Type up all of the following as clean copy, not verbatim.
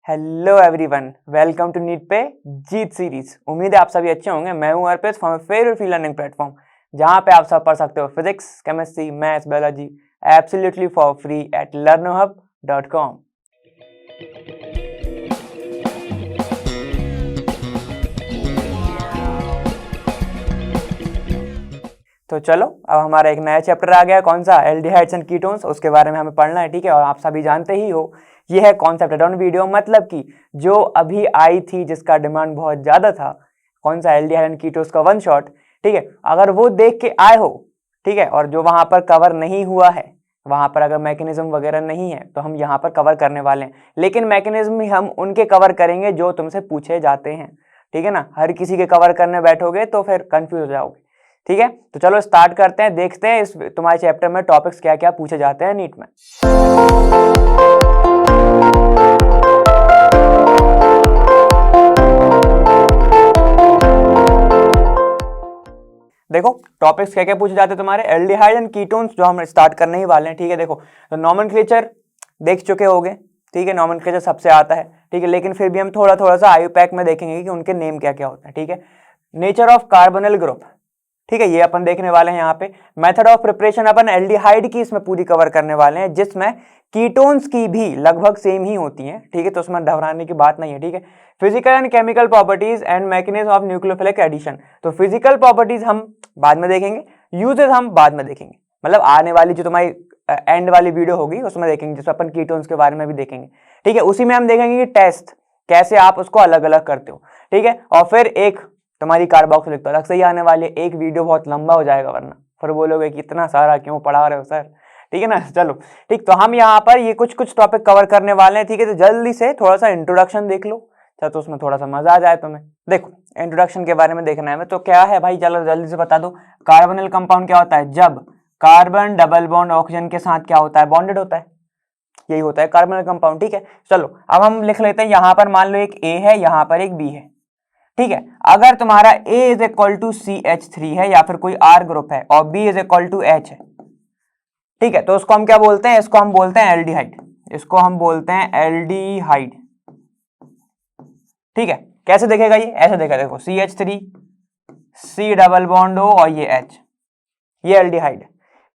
Hello everyone, welcome to NEET पे जीत series. उम्मीद है आप सभी अच्छे होंगे। मैं हूं Arpit from favourite free learning platform, जहां पे आप सब पढ़ सकते हो physics, chemistry, maths, biology absolutely for free at learnerhub.com। तो चलो, अब हमारा एक नया चैप्टर आ गया। कौन सा? Aldehydes and ketones. उसके बारे में हमें पढ़ना है, ठीक है। और आप सभी जानते ही हो, ये है कॉन्सेप्ट एड ऑन वीडियो, मतलब कि जो अभी आई थी, जिसका डिमांड बहुत ज्यादा था, कौन सा? एल्डिहाइड एंड कीटोन्स का वन शॉट, ठीक है। अगर वो देख के आए हो, ठीक है, और जो वहां पर कवर नहीं हुआ है, वहां पर अगर मैकेनिज्म वगैरह नहीं है, तो हम यहाँ पर कवर करने वाले हैं। लेकिन मैकेनिज्म ही हम उनके कवर करेंगे जो तुमसे पूछे जाते हैं, ठीक है ना। हर किसी के कवर करने बैठोगे तो फिर कंफ्यूज हो जाओगे, ठीक है। तो चलो स्टार्ट करते हैं, देखते हैं इस तुम्हारे चैप्टर में टॉपिक्स क्या क्या पूछे जाते हैं नीट में। देखो टॉपिक्स क्या क्या पूछे जाते हैं तुम्हारे। एल्डिहाइड एंड कीटोन्स जो हम स्टार्ट करने ही वाले हैं, ठीक है। देखो तो नॉमेनक्लेचर देख चुके होगे, ठीक है। नॉमेनक्लेचर सबसे आता है, ठीक है। लेकिन फिर भी हम थोड़ा थोड़ा सा आयुपैक में देखेंगे कि उनके नेम क्या क्या होते हैं, ठीक है। नेचर ऑफ कार्बोनिल ग्रुप, ठीक है, ये अपन देखने वाले हैं यहाँ पे। Method of preparation upon aldehyde की इसमें पूरी कवर करने वाले हैं, जिसमें कीटोन्स की भी लगभग सेम ही होती हैं, ठीक है। तो उसमें घबराने की बात नहीं है, ठीक है। Physical and chemical properties and mechanism of nucleophilic addition. तो फिजिकल प्रॉपर्टीज हम बाद में देखेंगे, यूजेस हम बाद में देखेंगे, मतलब आने वाली जो तुम्हारी एंड वाली वीडियो होगी उसमें देखेंगे, जिसमें अपन कीटोन्स के बारे में भी देखेंगे, ठीक है। उसी में हम देखेंगे कि टेस्ट कैसे आप उसको अलग अलग करते हो, ठीक है। और फिर एक तुम्हारी कार्बोक्सिलिक तो अलग से ही आने वाली है। एक वीडियो बहुत लंबा हो जाएगा, वरना फिर बोलोगे कि इतना सारा क्यों पढ़ा रहे हो सर, ठीक है ना। चलो ठीक, तो हम यहाँ पर ये कुछ कुछ टॉपिक कवर करने वाले हैं, ठीक है। तो जल्दी से थोड़ा सा इंट्रोडक्शन देख लो, तो उसमें थोड़ा सा मजा आ जाए तुम्हें। देखो इंट्रोडक्शन के बारे में देखना है तो क्या है भाई, चलो जल्दी से बता दो। कार्बोनिल कंपाउंड क्या होता है? जब कार्बन डबल बॉन्ड ऑक्सीजन के साथ क्या होता है? बॉन्डेड होता है, यही होता है कार्बोनिल कंपाउंड, ठीक है। चलो अब हम लिख लेते हैं, यहाँ पर मान लो एक ए है, यहाँ पर एक बी है, ठीक है। अगर तुम्हारा A is equal to CH3 है या फिर कोई R ग्रुप है और B is equal to H है, ठीक है, तो उसको हम क्या बोलते हैं? इसको हम बोलते हैं एल्डिहाइड। इसको हम बोलते हैं एल्डिहाइड, ठीक है। कैसे देखेगा ये? ऐसे देखेगा, देखो CH3 C double bond O और ये H, ये एल्डिहाइड।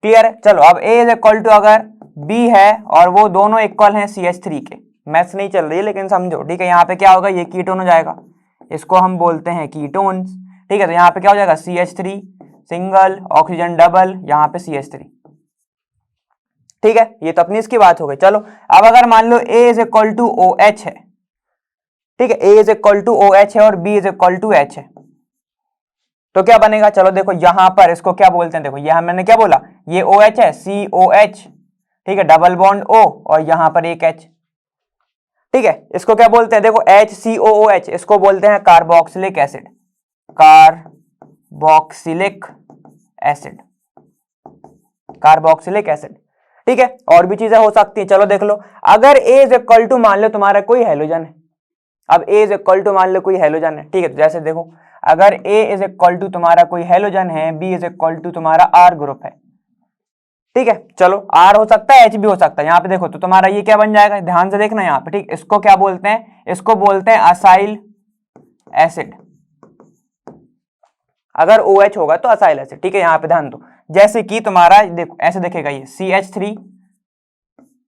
क्लियर है? चलो अब A इज इक्वल टू अगर B है और वो दोनों इक्वल हैं CH3 के, मैथ्स नहीं चल रही है लेकिन समझो, ठीक है। यहाँ पे क्या होगा? ये कीटोन हो जाएगा, इसको हम बोलते हैं कीटोन्स, ठीक है। तो यहाँ पे क्या हो जाएगा? CH3 सिंगल, ऑक्सीजन डबल, यहाँ पे CH3, ठीक है। ये तो अपनी इसकी बात हो गई। चलो अब अगर मान लो A is equal to OH है, ठीक है, A is equal to OH है और B is equal to H है, तो क्या बनेगा? चलो देखो यहां पर इसको क्या बोलते हैं, देखो यहां मैंने क्या बोला, ये OH है, COH, ठीक है, डबल बॉन्ड O और यहां पर एक H, ठीक है। इसको क्या बोलते हैं? देखो HCOOH, इसको बोलते हैं carboxylic acid, carboxylic acid, carboxylic acid, ठीक है। और भी चीजें हो सकती हैं, चलो देख लो। अगर A इज इक्वल टू मान लो तुम्हारा कोई हेलोजन है, अब A इज इक्वल टू मान लो कोई हेलोजन है, ठीक है। तो जैसे देखो अगर A इज इक्वल टू तुम्हारा कोई हेलोजन है, B इज इक्वल टू तुम्हारा R ग्रुप है, ठीक है। चलो R हो सकता है, H भी हो सकता है। यहाँ पे देखो तो तुम्हारा ये क्या बन जाएगा, ध्यान से देखना यहाँ पे, ठीक। इसको क्या बोलते हैं? इसको बोलते हैं असाइल एसिड। अगर OH होगा तो असाइल एसिड, ठीक है। यहाँ पे ध्यान दो, जैसे कि तुम्हारा देखो ऐसे देखेगा ये CH3,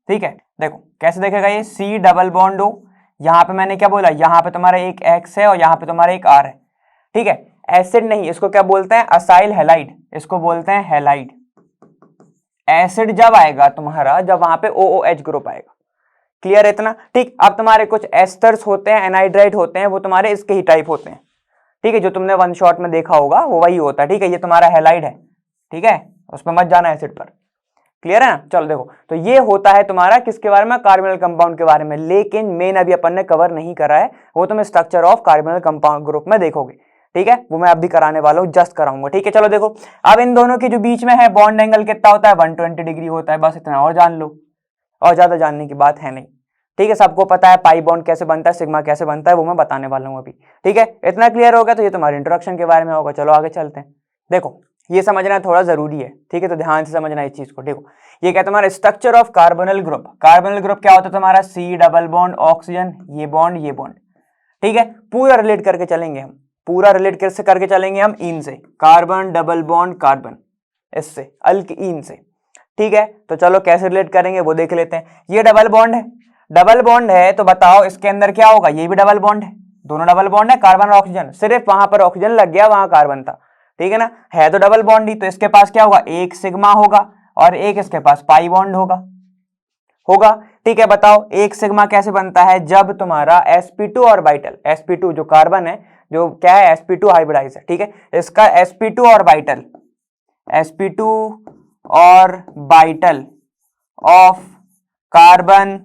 ठीक है। देखो कैसे देखेगा ये C डबल बॉन्ड O, यहाँ पे मैंने क्या बोला, यहाँ पे तुम्हारा एक X है और यहाँ पे तुम्हारा एक R है, ठीक है। एसिड नहीं, इसको क्या बोलते हैं? असाइल हैलाइड, इसको बोलते हैं हैलाइड। एसिड जब आएगा तुम्हारा, जब वहां पे OOH ग्रुप आएगा। क्लियर है इतना? ठीक। अब तुम्हारे कुछ एस्टर्स होते हैं, एनाइड्राइड होते हैं, वो तुम्हारे इसके ही टाइप होते हैं, ठीक है। जो तुमने वन शॉट में देखा होगा वो वही होता है, ठीक है। ये तुम्हारा हैलाइड है, ठीक है, उसमें मत जाना एसिड पर। क्लियर है ना? चलो देखो, तो ये होता है तुम्हारा किसके बारे में? कार्बोनिल कंपाउंड के बारे में। लेकिन मेन अभी अपन ने कवर नहीं करा है, वो तुम structure of carbonyl compound group में देखोगे, ठीक है। वो मैं अभी कराने वाला हूँ, जस्ट कराऊंगा, ठीक है। चलो देखो अब इन दोनों के जो बीच में है बॉन्ड एंगल कितना होता है? 120 डिग्री होता है, बस इतना और जान लो, और ज्यादा जानने की बात है नहीं, ठीक है। सबको पता है पाई बॉन्ड कैसे बनता है, सिग्मा कैसे बनता है, वो मैं बताने वाला हूँ अभी, ठीक है। इतना क्लियर हो गया? तो ये तुम्हारे इंट्रोडक्शन के बारे में होगा। चलो आगे चलते हैं। देखो ये समझना थोड़ा जरूरी है, ठीक है, तो ध्यान से समझना इस चीज को। देखो ये क्या तुम्हारा structure of carbonyl group, carbonyl group क्या होता है तुम्हारा, C डबल बॉन्ड ऑक्सीजन, ये बॉन्ड, ठीक है, पूरा रिलेट करके चलेंगे हम, पूरा रिलेट कैसे करके चलेंगे हम, इन से, कार्बन डबल बॉन्ड कार्बन, इससे अल्कीन से, ठीक है। तो चलो कैसे रिलेट करेंगे वो देख लेते हैं। ये डबल बॉन्ड है, डबल बॉन्ड है तो बताओ इसके अंदर क्या होगा, ये भी डबल बॉन्ड है, दोनों डबल बॉन्ड है, कार्बन और ऑक्सीजन, सिर्फ वहां पर ऑक्सीजन लग गया, वहां कार्बन था, ठीक है ना, है तो डबल बॉन्ड ही, तो इसके पास क्या होगा, एक सिग्मा होगा और एक इसके पास पाई बॉन्ड होगा, ठीक है। बताओ एक सिग्मा कैसे बनता है, जब तुम्हारा sp2 ऑर्बिटल, sp2 जो कार्बन है, जो क्या है sp2 हाइब्रिडाइज है, ठीक है, इसका sp2 orbital, sp2 orbital of carbon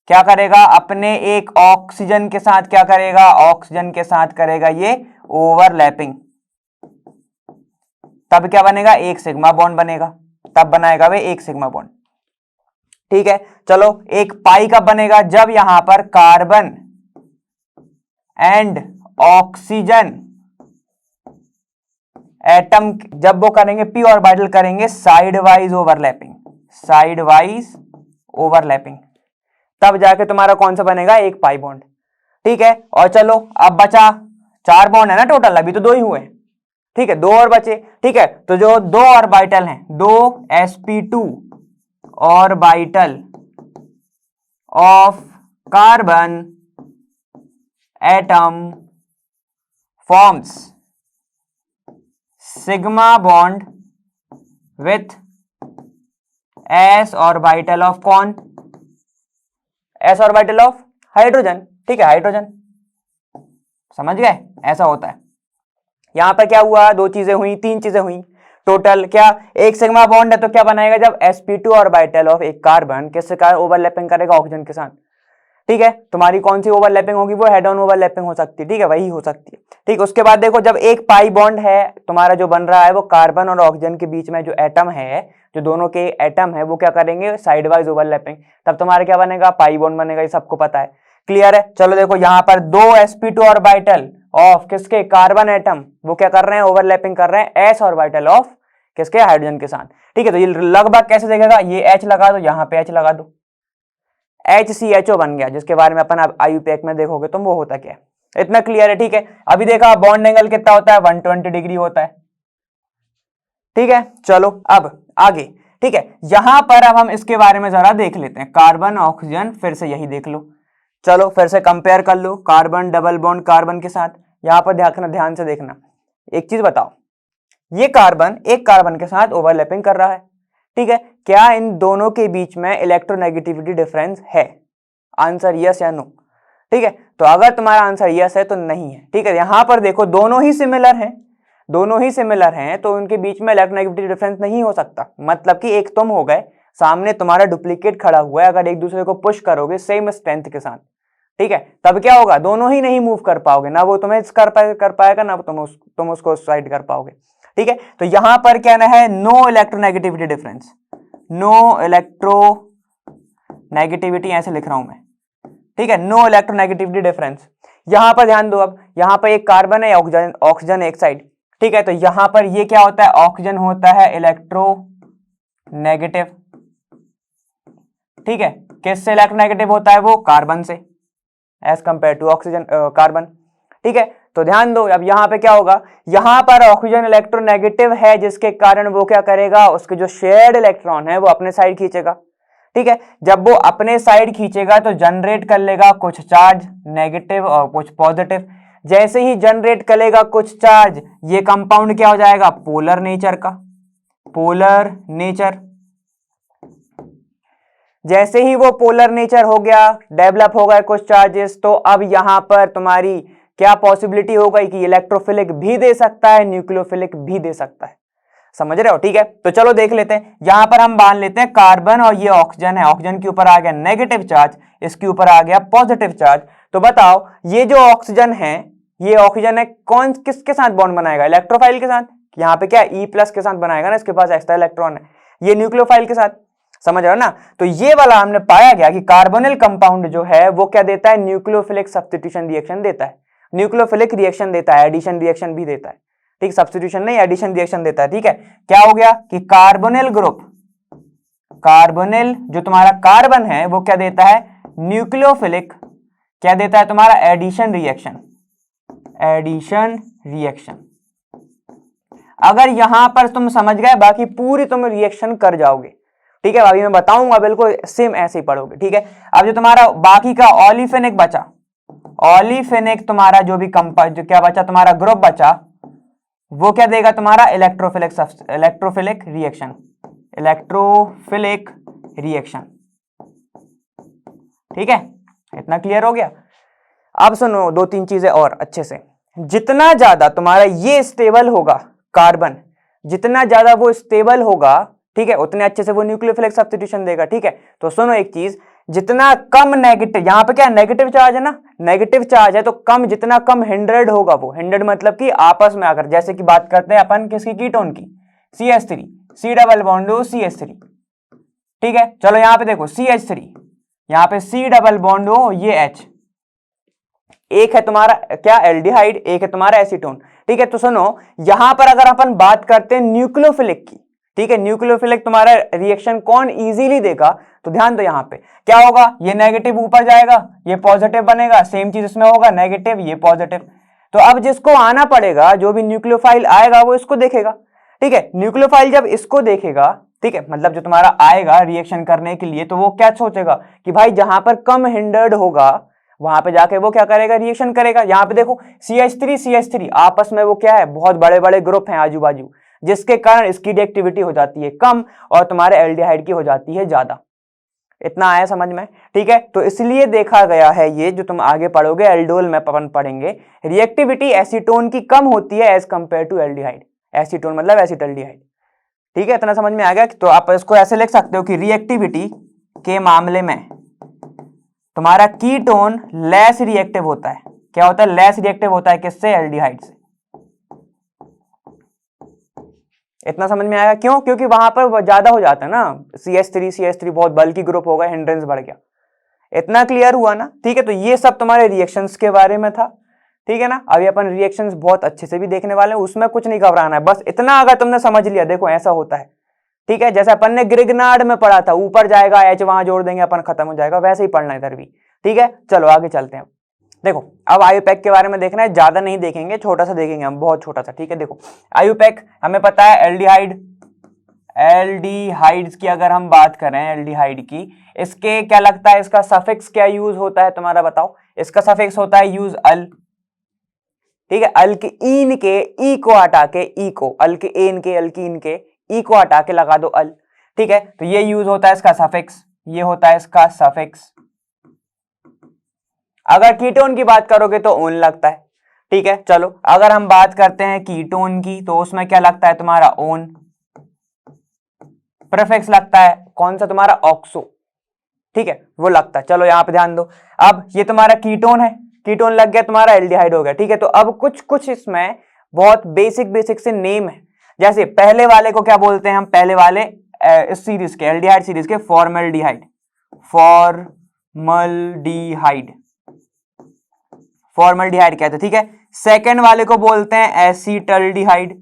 क्या करेगा, अपने एक ऑक्सीजन के साथ क्या करेगा, ऑक्सीजन के साथ करेगा ये ओवरलैपिंग, तब क्या बनेगा, एक सिग्मा बॉन्ड बनेगा, तब बनाएगा वे एक सिग्मा बॉन्ड, ठीक है। चलो एक पाई कब बनेगा, जब यहां पर कार्बन एंड ऑक्सीजन एटम जब वो करेंगे पी ऑर्बिटल करेंगे साइड वाइज ओवरलैपिंग, तब जाके तुम्हारा कौन सा बनेगा, एक पाई बॉन्ड, ठीक है। और चलो अब बचा 4 बॉन्ड है ना टोटल, अभी तो 2 ही हुए, ठीक है, 2 और बचे, ठीक है। तो जो 2 ऑर्बिटल हैं, 2 sp2 orbital of carbon atom forms sigma bond with s orbital of कौन, s ऑर्बिटल ऑफ हाइड्रोजन, ठीक है, हाइड्रोजन, समझ गए, ऐसा होता है। यहां पर क्या हुआ, 2 चीजें हुई, 3 चीजें हुई टोटल, क्या एक सिग्मा बॉन्ड है तो क्या बनाएगा, जब sp2 ऑर्बिटल ऑफ एक कार्बन किससे का ओवरलैपिंग करेगा, ऑक्सीजन के साथ, ठीक है। तुम्हारी कौन सी ओवरलैपिंग होगी, वो हेड ऑन ओवरलैपिंग हो सकती है, ठीक है, वही हो सकती है, ठीक। उसके बाद देखो जब एक पाई बॉन्ड है तुम्हारा जो बन रहा है, वो कार्बन और ऑक्सीजन के बीच में जो एटम है, जो दोनों के एटम है, वो क्या करेंगे, साइड वाइज ओवरलैपिंग, तब तुम्हारा क्या बनेगा, पाई बॉन्ड बनेगा, ये सबको पता है, क्लियर है। चलो देखो यहाँ पर 2 sp2 ऑर्बिटल ऑफ किसके, कार्बन एटम, वो क्या कर रहे हैं, ओवरलैपिंग कर रहे हैं s ऑर्बिटल ऑफ किसके, हाइड्रोजन के साथ, ठीक है। तो ये लगभग कैसे देखेगा, ये H लगा दो, यहाँ पे H लगा दो, HCHO बन गया, जिसके बारे में अपन अब IUPAC में देखोगे तुम, वो होता क्या है, इतना क्लियर है, ठीक है। अभी देखा बॉन्ड एंगल कितना होता है, 120 डिग्री होता है, ठीक है। चलो अब आगे, ठीक है, यहां पर अब हम इसके बारे में जरा देख लेते हैं, कार्बन ऑक्सीजन, फिर से यही देख लो, चलो फिर से कंपेयर कर low carbon double bond carbon के साथ। यहां पर ध्यान से देखना, एक चीज बताओ, ये कार्बन एक कार्बन के साथ ओवरलैपिंग कर रहा है, ठीक है, क्या इन दोनों के बीच में इलेक्ट्रोनेगेटिविटी डिफरेंस है, आंसर यस या नो, ठीक है। तो अगर तुम्हारा आंसर यस है तो नहीं है, ठीक है। यहां पर देखो दोनों ही सिमिलर हैं, तो उनके बीच में इलेक्ट्रोनेगेटिविटी डिफरेंस नहीं हो सकता, मतलब कि एक तुम हो गए, सामने तुम्हारा डुप्लीकेट खड़ा हुआ है, अगर एक दूसरे को पुश करोगे सेम स्ट्रेंथ के साथ, ठीक है, तब क्या होगा, दोनों ही नहीं मूव कर पाओगे, ना वो तुम्हें कर पाएगा, ना तुम उसको साइड कर पाओगे, ठीक है। तो यहां पर क्या है, no electronegativity difference, no electronegativity ऐसे लिख रहा हूं मैं, ठीक है, नो इलेक्ट्रोनेगेटिविटी डिफरेंस। यहां पर ध्यान दो, अब यहां पर एक कार्बन है, ऑक्सीजन एक साइड, ठीक है, तो यहां पर ये क्या होता है, ऑक्सीजन होता है इलेक्ट्रोनेगेटिव, ठीक है, किससे इलेक्ट्रोनेगेटिव होता है, वो कार्बन से, as compared to oxygen carbon, ठीक है। तो ध्यान दो, अब यहां पे क्या होगा, यहां पर ऑक्सीजन इलेक्ट्रोनेगेटिव है, जिसके कारण वो क्या करेगा, उसके जो शेयर्ड इलेक्ट्रॉन है वो अपने साइड खींचेगा, ठीक है। जब वो अपने साइड खींचेगा तो जनरेट कर लेगा कुछ चार्ज नेगेटिव और कुछ पॉजिटिव, जैसे ही जनरेट करेगा कुछ चार्ज, ये कंपाउंड क्या हो जाएगा, पोलर नेचर का, पोलर नेचर, जैसे ही वो पोलर नेचर हो गया, डेवलप हो गए कुछ चार्जेस, तो अब यहां पर तुम्हारी क्या पॉसिबिलिटी हो गई कि इलेक्ट्रोफिलिक भी दे सकता है, न्यूक्लियोफिलिक भी दे सकता है, समझ रहे हो, ठीक है। तो चलो देख लेते हैं, यहां पर हम मान लेते हैं कार्बन और ये ऑक्सीजन है, ऑक्सीजन के ऊपर आ गया नेगेटिव चार्ज, इसके ऊपर आ गया पॉजिटिव चार्ज, तो बताओ ये जो ऑक्सीजन है, ये ऑक्सीजन है, कौन किसके साथ बॉन्ड बनाएगा, इलेक्ट्रोफाइल के साथ, यहाँ पे क्या E+ के साथ बनाएगा ना, इसके पास एक्स्ट्रा इलेक्ट्रॉन है, ये न्यूक्लियोफाइल के साथ, समझ रहे हो ना। तो ये वाला हमने पाया गया कि कार्बोनिल कंपाउंड जो है वो क्या देता है, न्यूक्लियोफिलिक सब्स्टिट्यूशन रिएक्शन देता है, न्यूक्लियोफिलिक रिएक्शन देता है, एडिशन रिएक्शन भी देता है, ठीक, सब्स्टिट्यूशन नहीं, एडिशन रिएक्शन देता है। ठीक है, क्या हो गया कि कार्बोनिल ग्रुप, कार्बोनिल जो तुम्हारा कार्बन है वो क्या देता है, न्यूक्लियोफिलिक, क्या देता है तुम्हारा, एडिशन रिएक्शन, एडिशन रिएक्शन। अगर यहां पर तुम समझ गए, बाकी पूरी तुम रिएक्शन कर जाओगे। ठीक है, अभी मैं बताऊंगा, बिल्कुल सेम ऐसे ही पढ़ोगे। ठीक है, अब जो तुम्हारा बाकी का ओलिफेनिक बचा, ओलिफेनिक तुम्हारा जो भी जो क्या बचा तुम्हारा ग्रुप बचा, वो क्या देगा तुम्हारा, electrophilic, electrophilic reaction, electrophilic reaction. ठीक है, इतना क्लियर हो गया। अब सुनो दो तीन चीजें और अच्छे से, जितना ज्यादा तुम्हारा ये स्टेबल होगा कार्बन, जितना ज्यादा वो स्टेबल होगा, ठीक है, उतने अच्छे से वो न्यूक्लियोफिलिक सब्स्टिट्यूशन देगा। ठीक है, तो सुनो एक चीज, जितना कम नेगेटिव, यहां पे क्या नेगेटिव चार्ज है ना, नेगेटिव चार्ज है, तो कम, जितना कम हिंड्रेड होगा वो, हिंड्रेड मतलब कि आपस में आकर, जैसे कि बात करते हैं अपन किसकी, कीटोन की, CH3, C डबल बॉन्ड हो CH3। ठीक है, चलो यहां पे देखो CH3, यहां पे C डबल बॉन्ड हो, ये H, एक है तुम्हारा क्या, एल्डिहाइड, एक है तुम्हारा एसीटोन। ठीक है, तो सुनो यहां पर अगर अपन बात करते हैं न्यूक्लियोफिलिक की, ठीक है, न्यूक्लियोफिलिक तुम्हारा रिएक्शन कौन इजीली देगा, तो ध्यान दो यहां पे क्या होगा, ये नेगेटिव ऊपर जाएगा, ये पॉजिटिव बनेगा, सेम चीज इसमें होगा, नेगेटिव ये पॉजिटिव। तो अब जिसको आना पड़ेगा, जो भी न्यूक्लियोफाइल आएगा वो इसको देखेगा। ठीक है, न्यूक्लियोफाइल जब इसको देखेगा, ठीक है, मतलब जो तुम्हारा आएगा रिएक्शन करने के लिए, तो वो क्या सोचेगा कि भाई जहां पर कम हिंडर्ड होगा वहां पे जाके वो क्या करेगा, रिएक्शन करेगा। यहां पे देखो CH3 आपस में वो क्या है, बहुत बड़े बड़े ग्रुप हैं आजू बाजू, जिसके कारण इसकी रिएक्टिविटी हो जाती है कम और तुम्हारे एल्डिहाइड की हो जाती है ज्यादा। इतना आया समझ में? ठीक है, तो इसलिए देखा गया है, ये जो तुम आगे पढ़ोगे एल्डोल में अपन पढ़ेंगे, रिएक्टिविटी एसीटोन की कम होती है as compared to aldehyde. Acetone मतलब एसिटल्डिहाइड। ठीक है, इतना समझ में आ गया? तो आप इसको ऐसे लिख सकते हो कि रिएक्टिविटी के मामले में तुम्हारा कीटोन लेस रिएक्टिव होता है। क्या होता है? लेस रिएक्टिव होता है किससे? एल्डिहाइड से। इतना समझ में आया? क्यों? क्योंकि वहां पर ज्यादा हो जाता है ना, CH3 बहुत बल्कि ग्रुप हो गया, हिंड्रेंस बढ़ गया। इतना क्लियर हुआ ना? ठीक है, तो ये सब तुम्हारे रिएक्शंस के बारे में था। ठीक है ना? अभी अपन रिएक्शंस बहुत अच्छे से भी देखने वाले हैं, उसमें कुछ नहीं घबराना है, बस इतना अगर तुमने समझ लिया, देखो ऐसा होता है। ठीक है, जैसे अपन ने ग्रिग्नार्ड में पढ़ा था, ऊपर जाएगा H वहां जोड़ देंगे अपन, खत्म हो जाएगा, वैसे ही पढ़ना इधर भी। ठीक है, चलो आगे चलते हैं। देखो अब आयुपैक के बारे में देखना है, ज्यादा नहीं देखेंगे, छोटा सा देखेंगे हम, बहुत छोटा सा। ठीक है, देखो आयुपैक हमें पता है एल्डिहाइड, एल्डिहाइड्स की अगर हम बात करें, एल्डिहाइड की, इसके क्या लगता है, इसका सफिक्स क्या यूज होता है तुम्हारा बताओ? इसका सफिक्स होता है यूज अल। ठीक है, अल्कीन के ई को हटा के, ई को, अल्कीन के, अल्कीन के ई को हटा के लगा दो अल। ठीक है, तो ये यूज होता है इसका सफिक्स, ये होता है इसका सफिक्स। अगर कीटोन की बात करोगे तो ओन लगता है। ठीक है, चलो अगर हम बात करते हैं कीटोन की, तो उसमें क्या लगता है तुम्हारा? ओन। प्रीफिक्स लगता है कौन सा तुम्हारा? ऑक्सो। ठीक है, वो लगता है। चलो यहां पे ध्यान दो, अब ये तुम्हारा कीटोन है, कीटोन लग गया, तुम्हारा एल्डिहाइड हो गया। ठीक है, तो अब कुछ कुछ इसमें बहुत बेसिक से नेम है। जैसे पहले वाले को क्या बोलते हैं हम? पहले वाले इस सीरीज के, एल्डिहाइड सीरीज के, फॉर्मल्डिहाइड, फॉर्मल्डिहाइड, फॉर्मल्डिहाइड कहते हैं। ठीक है, सेकंड वाले को बोलते हैं एसीटल्डिहाइड,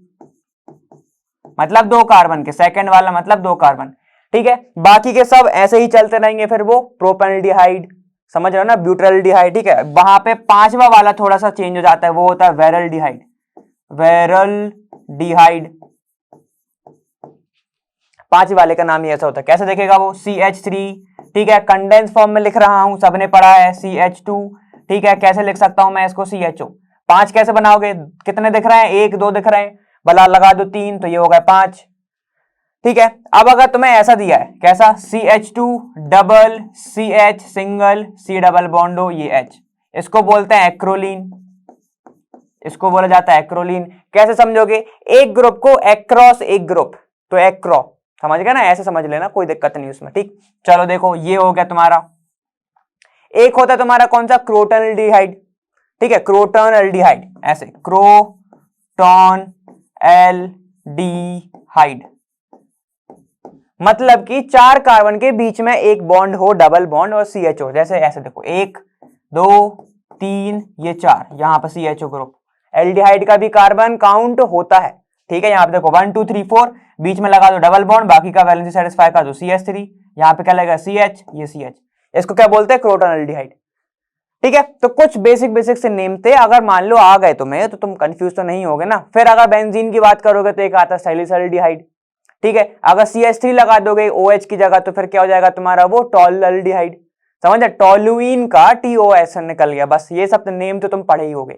मतलब 2 कार्बन के, सेकंड वाला मतलब 2 कार्बन। ठीक है, बाकी के सब ऐसे ही चलते रहेंगे। फिर वो प्रोपेनल्डिहाइड, समझ रहे हो ना, ब्यूटरल्डिहाइड। ठीक है, वहां पे 5वां वाला थोड़ा सा चेंज हो जाता है, वो होता है वेरल्डिहाइड, वेरल्डिहाइड। 5वें वाले का नाम ही ऐसा होता है। कैसे देखेगा वो? CH3। ठीक है, कंडेंस फॉर्म में लिख रहा हूं, सबने पढ़ा है, CH2। ठीक है, कैसे लिख सकता हूं मैं इसको? CHO। 5 कैसे बनाओगे? कितने दिख रहे हैं? 1 2 दिख रहे हैं, भला लगा दो 3, तो ये हो गया 5। ठीक है, अब अगर तुम्हें ऐसा दिया है, कैसा? CH2 double CH single C double bond हो, ये H, इसको बोलते हैं एक्रोलीन, इसको बोला जाता है एक्रोलीन। कैसे समझोगे? एक ग्रुप को एक्रॉस एक ग्रुप, तो एक्रो, समझ गए ना? ऐसे समझ लेना, कोई दिक्कत नहीं उसमें। ठीक, चलो देखो ये हो गया तुम्हारा। एक होता है तुम्हारा कौन सा? क्रोटोनल्डिहाइड। ठीक है, क्रोटोनल्डिहाइड, ऐसे क्रोटोनल्डिहाइड, मतलब कि 4 कार्बन के बीच में एक बॉन्ड हो, डबल बॉन्ड, और CHO। जैसे ऐसे देखो, 1 2 3, ये 4, यहां पर CHO ग्रुप, एल्डिहाइड का भी कार्बन काउंट होता है, ठीक है। यहाँ पे देखो 1 2 3 4, बीच में लगा दो डबल बॉन्ड, बाकी का वैलेंसी सेटिस्फाई कर दो CH3, यहाँ पे क्या लगेगा CH, ये CH, इसको क्या बोलते हैं क्रोटन एल्डिहाइड, ठीक है। तो कुछ बेसिक से नेम थे, अगर मान लो आ गए तुम्हें तो तुम कंफ्यूज तो नहीं होगे ना। फिर अगर बेंजीन की बात करोगे तो एक आता है सैलिसल्डिहाइड, ठीक है। अगर CH3 लगा दोगे OH की जगह तो फिर क्या हो जाएगा तुम्हारा वो टॉल्युलडिहाइड, समझे, टॉल्यूइन का TOS निकल गया। बस ये सब नेम तो तुम पढ़े ही होगे,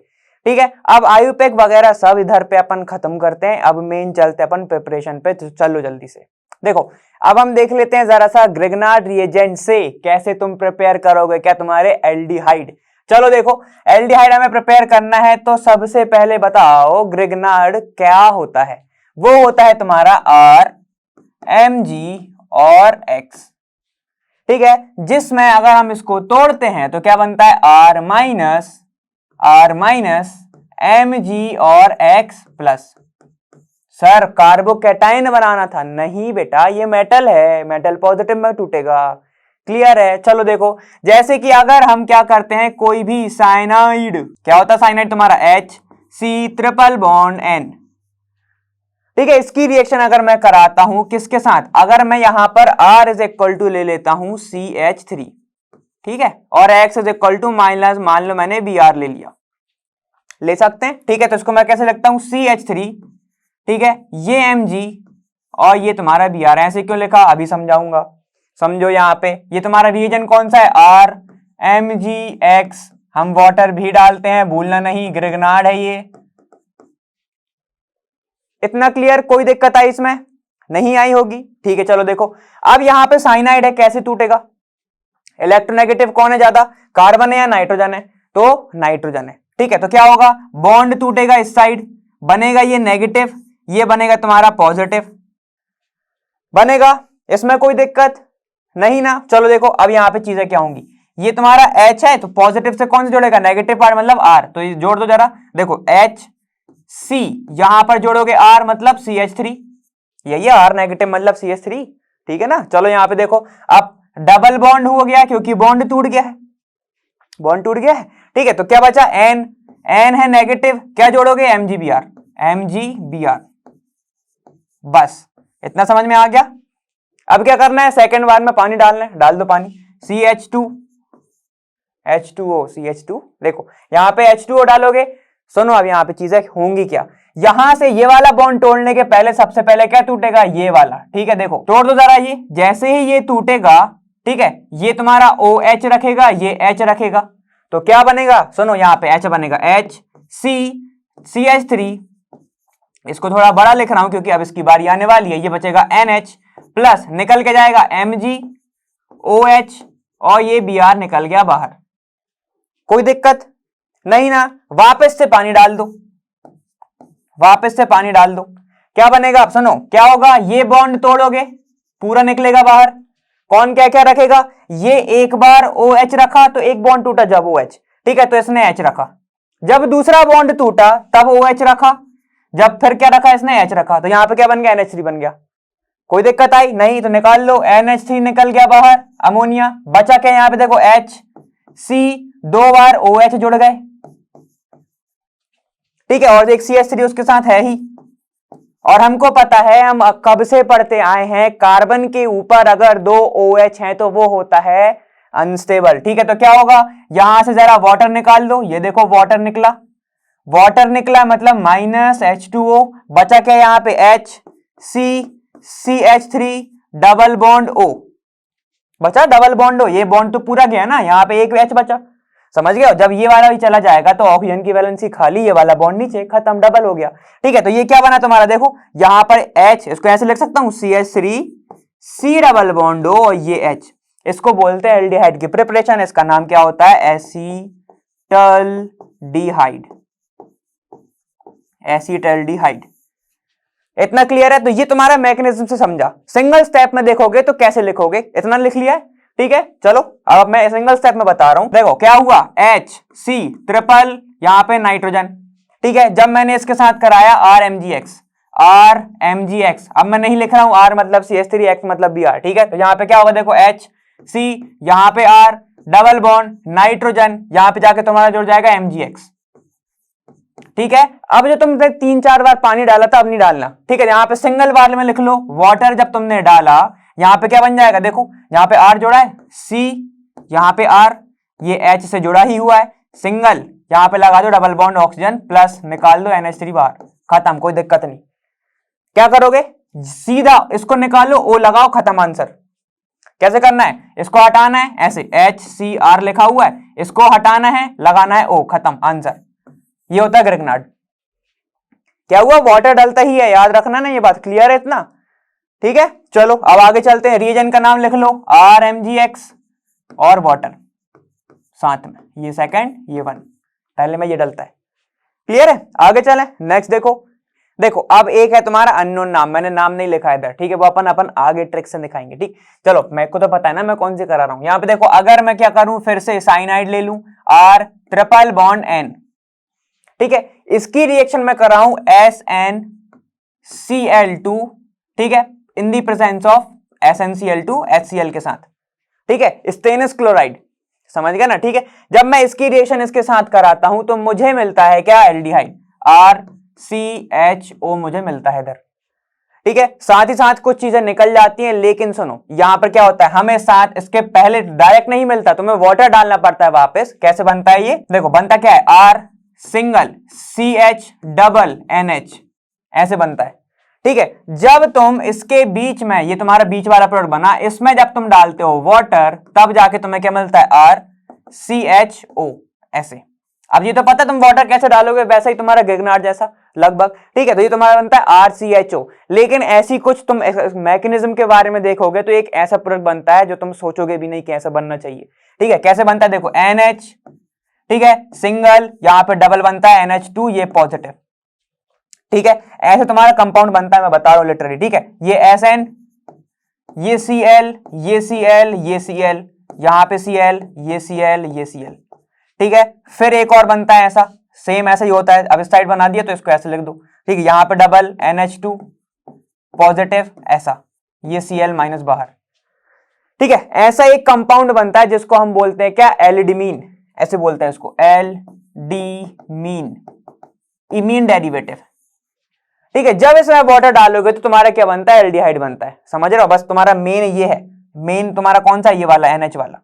ठीक है। अब आयुपैक वगैरह सब इधर पे अपन खत्म करते हैं, अब मेन चलते हैं अपन प्रिपरेशन पे, तो चलो जल्दी से देखो। अब हम देख लेते हैं जरा सा ग्रिग्नार्ड रिएजेंट से कैसे तुम प्रिपेयर करोगे क्या तुम्हारे एल्डिहाइड। चलो देखो, एल्डिहाइड हमें प्रिपेयर करना है तो सबसे पहले बताओ ग्रिग्नार्ड क्या होता है। वो होता है तुम्हारा R Mg और X, ठीक है, जिसमें अगर हम इसको तोड़ते हैं तो क्या बनता है R माइनस Mg और X प्लस। सर कार्बोकैटायन बनाना था, नहीं बेटा ये मेटल है, मेटल पॉजिटिव में टूटेगा, क्लियर है। चलो देखो, जैसे कि अगर हम क्या करते हैं कोई भी साइनाइड, क्या होता है साइनाइड तुम्हारा HC ट्रिपल बॉन्ड N, ठीक है। इसकी रिएक्शन अगर मैं कराता हूं किसके साथ, अगर मैं यहां पर R इज इक्वल टू ले लेता हूं CH3, ठीक है, और X is equal to minus, मान लो मैंने Br ले लिया, ले सकते हैं, ठीक है। तो इसको मैं कैसे लिखता हूं CH3, ठीक है, ये Mg और ये तुम्हारा Br, ऐसे क्यों लिखा अभी समझाऊंगा, समझो। यहां पे ये तुम्हारा रिएजेंट कौन सा है R MgX, हम वाटर भी डालते हैं, भूलना नहीं, ग्रिग्नार्ड है ये। इतना क्लियर, कोई दिक्कत आई इसमें, नहीं आई होगी, ठीक है। चलो देखो, अब यहां पे साइनाइड है, कैसे टूटेगा, इलेक्ट्रोनेगेटिव कौन है ज्यादा, कार्बन है या नाइट्रोजन है, तो नाइट्रोजन है, ठीक है। तो क्या होगा, बॉन्ड टूटेगा इस साइड, बनेगा ये नेगेटिव, ये बनेगा तुम्हारा पॉजिटिव बनेगा, इसमें कोई दिक्कत नहीं ना। चलो देखो, अब यहां पे चीजें क्या होंगी, ये तुम्हारा H है तो पॉजिटिव से कौन से जोड़ेगा, नेगेटिव पार्ट मतलब R, तो ये जोड़ दो जरा, देखो HC, यहां पर जोड़ोगे R मतलब CH3, यही R नेगेटिव मतलब CH3, ठीक है ना। चलो यहां पे देखो, अब डबल बॉन्ड हो गया क्योंकि बॉन्ड टूट गया है, बॉन्ड टूट गया है, ठीक है। तो क्या बचा N है नेगेटिव, क्या जोड़ोगे MgBr, बस इतना समझ में आ गया। अब क्या करना है, सेकंड बार में पानी डालना है, डाल दो पानी, H2O CH2, देखो यहां पे H2O डालोगे। सुनो अब यहां पे चीजें होंगी क्या, यहां से ये वाला बॉन्ड तोड़ने के पहले सबसे पहले क्या टूटेगा, ये वाला, ठीक है। देखो तोड़ दो जरा, ये जैसे ही ये टूटेगा, ठीक है, ये तुम्हारा OH रखेगा, ये H रखेगा, तो क्या बनेगा, सुनो यहाँ पे H बनेगा HCCH3, इसको थोड़ा बड़ा लिख रहा हूं क्योंकि अब इसकी बारी आने वाली है, ये बचेगा NH प्लस निकल के जाएगा MgOH और ये Br निकल गया बाहर, कोई दिक्कत नहीं ना। वापस से पानी डाल दो, वापस से पानी डाल दो, क्या बनेगा, अब सुनो क्या होगा, ये बॉन्ड तोड़ोगे पूरा निकलेगा बाहर, कौन क्या क्या रखेगा, ये एक बार OH रखा तो एक बॉन्ड टूटा जब OH, ठीक है, तो इसने H रखा, जब दूसरा बॉन्ड टूटा तब OH रखा, जब फिर क्या रखा इसने H रखा, तो यहां पे क्या बन गया NH3 बन गया, कोई दिक्कत आई नहीं, तो निकाल लो, NH3 निकल गया बाहर, अमोनिया बचा क्या, यहां पे देखो HC, दो बार OH जुड़ गए, ठीक है, और एक CH3 उसके साथ है ही, और हमको पता है, हम कब से पढ़ते आए हैं, कार्बन के ऊपर अगर दो OH हैं तो वो होता है अनस्टेबल, ठीक है। तो क्या होगा, यहां से जरा वाटर निकाल दो, ये देखो वाटर निकला, वाटर निकला मतलब माइनस H2O, बचा क्या यहां पे HCCH3 डबल बॉन्ड O, बचा डबल बॉन्ड O, ये बॉन्ड तो पूरा गया ना, यहां पे एक H बचा, समझ गए। जब ये वाला भी चला जाएगा तो ऑक्सीजन की वैलेंसी खाली, ये वाला बॉन्ड नीचे, खत्म, डबल हो गया, ठीक है। तो ये क्या बना तुम्हारा, देखो यहां पर H, इसको ऐसे लिख सकता हूं CH3 C double bond O और ये H, इसको बोलते हैं एल्डिहाइड की प्रिपरेशन, इसका नाम क्या होता है, एसीटल्डिहाइड, एसीटल्डिहाइड। इतना क्लियर है, तो ये तुम्हारा मैकेनिज्म से समझा। सिंगल स्टेप में देखोगे तो कैसे लिखोगे, इतना लिख लिया है, ठीक है। चलो अब मैं सिंगल स्टेप में बता रहा हूं, देखो क्या हुआ, HC ट्रिपल, यहां पे नाइट्रोजन, ठीक है। जब मैंने इसके साथ कराया RMgX, अब मैं नहीं लिख रहा हूं R मतलब CH3, X मतलब Br, ठीक है। तो यहां पे क्या होगा, देखो HC, यहां पे R, डबल बॉन्ड नाइट्रोजन, यहां पे जाके तुम्हारा जुड़ जाएगा MgX, ठीक है। अब जो तुमने 3-4 बार पानी डाला था अब नहीं डालना, ठीक है। यहाँ पे सिंगल बार में लिख लो वाटर, जब तुमने डाला यहाँ पे क्या बन जाएगा, देखो यहाँ पे आर जोड़ा है, सी यहाँ पे आर, ये एच से जुड़ा ही हुआ है, सिंगल यहाँ पे लगा दो डबल बॉन्ड ऑक्सीजन प्लस निकाल दो NH3 बाहर, खत्म, कोई दिक्कत नहीं। क्या करोगे, सीधा इसको निकालो, ओ लगाओ, खत्म आंसर। कैसे करना है, इसको हटाना है ऐसे, HCr लिखा हुआ है, इसको हटाना है, लगाना है ओ, खत्म आंसर। ये होता है ग्रिग्नार्ड। क्या हुआ, वाटर डलता ही है, याद रखना ना, ये बात क्लियर है इतना, ठीक है। चलो अब आगे चलते हैं, रिएजेंट का नाम लिख लो RMgX और वाटर साथ में, ये सेकंड ये वन, पहले में ये डलता है, क्लियर है। आगे चलें, नेक्स्ट देखो अब एक है तुम्हारा अननोन नाम, मैंने नाम नहीं लिखा है इधर, ठीक है, वो अपन आगे ट्रिक से दिखाएंगे, ठीक। चलो मेरे को तो पता है ना मैं कौन सी करा रहा हूं। यहाँ पे देखो, अगर मैं क्या करूं, फिर से साइनाइड ले लूं, R ट्रिपल बॉन्ड N, ठीक है, इसकी रिएक्शन में कर रहा हूं SnCl2, ठीक है, in the presence of SnCl2 HCl के साथ, ठीक है, स्टेनस क्लोराइड, समझ गया ना, ठीक है। जब मैं इसकी रिएक्शन इसके साथ कराता हूं तो मुझे मिलता है क्या, एल्डिहाइड, RCHO मुझे मिलता है इधर, ठीक है। साथ ही साथ कुछ चीजें निकल जाती हैं, लेकिन सुनो यहां पर क्या होता है, हमें साथ इसके पहले डायरेक्ट नहीं मिलता, तुम्हें वाटर डालना पड़ता है वापस। कैसे बनता है ये, देखो बनता क्या है, R single CH double NH, ऐसे बनता है, ठीक है। जब तुम इसके बीच में, ये तुम्हारा बीच वाला प्रोडक्ट बना, इसमें जब तुम डालते हो वाटर, तब जाके तुम्हें क्या मिलता है, RCHO, ऐसे। अब ये तो पता तुम वाटर कैसे डालोगे, वैसा ही तुम्हारा ग्रिग्नार्ड जैसा लगभग, ठीक है। तो ये तुम्हारा बनता है RCHO, लेकिन ऐसी कुछ तुम मैकेनिज्म के बारे में देखोगे तो एक ऐसा प्रोडक्ट बनता है जो तुम सोचोगे भी नहीं कैसे बनना चाहिए, ठीक है। कैसे बनता है, देखो NH, ठीक है, सिंगल, यहां पे डबल बनता है NH2, ये पॉजिटिव, ठीक है। ऐसे तुम्हारा कंपाउंड बनता है, मैं बता रहा हूं लिटरली, ठीक है। ये SN, ये Cl, ये Cl, ये Cl, यहां पे Cl, ये Cl, ये Cl, ठीक है। फिर एक और बनता है ऐसा, सेम ऐसा ही होता है, अब इस साइड बना दिया तो इसको ऐसे लिख दो, ठीक है, यहां पे डबल NH2 पॉजिटिव, ऐसा, ये Cl माइनस बाहर, ठीक है। ऐसा एक कंपाउंड बनता है जिसको हम बोलते हैं क्या, एल्डिमीन, ऐसे बोलते हैं इसको, एल्डिमीन, इमीन डेरिवेटिव, ठीक है। जब इसमें वाटर डालोगे तो तुम्हारा क्या बनता है, एल्डिहाइड बनता है, समझ रहे हो। बस तुम्हारा मेन ये है, मेन तुम्हारा कौन सा, ये वाला NH वाला,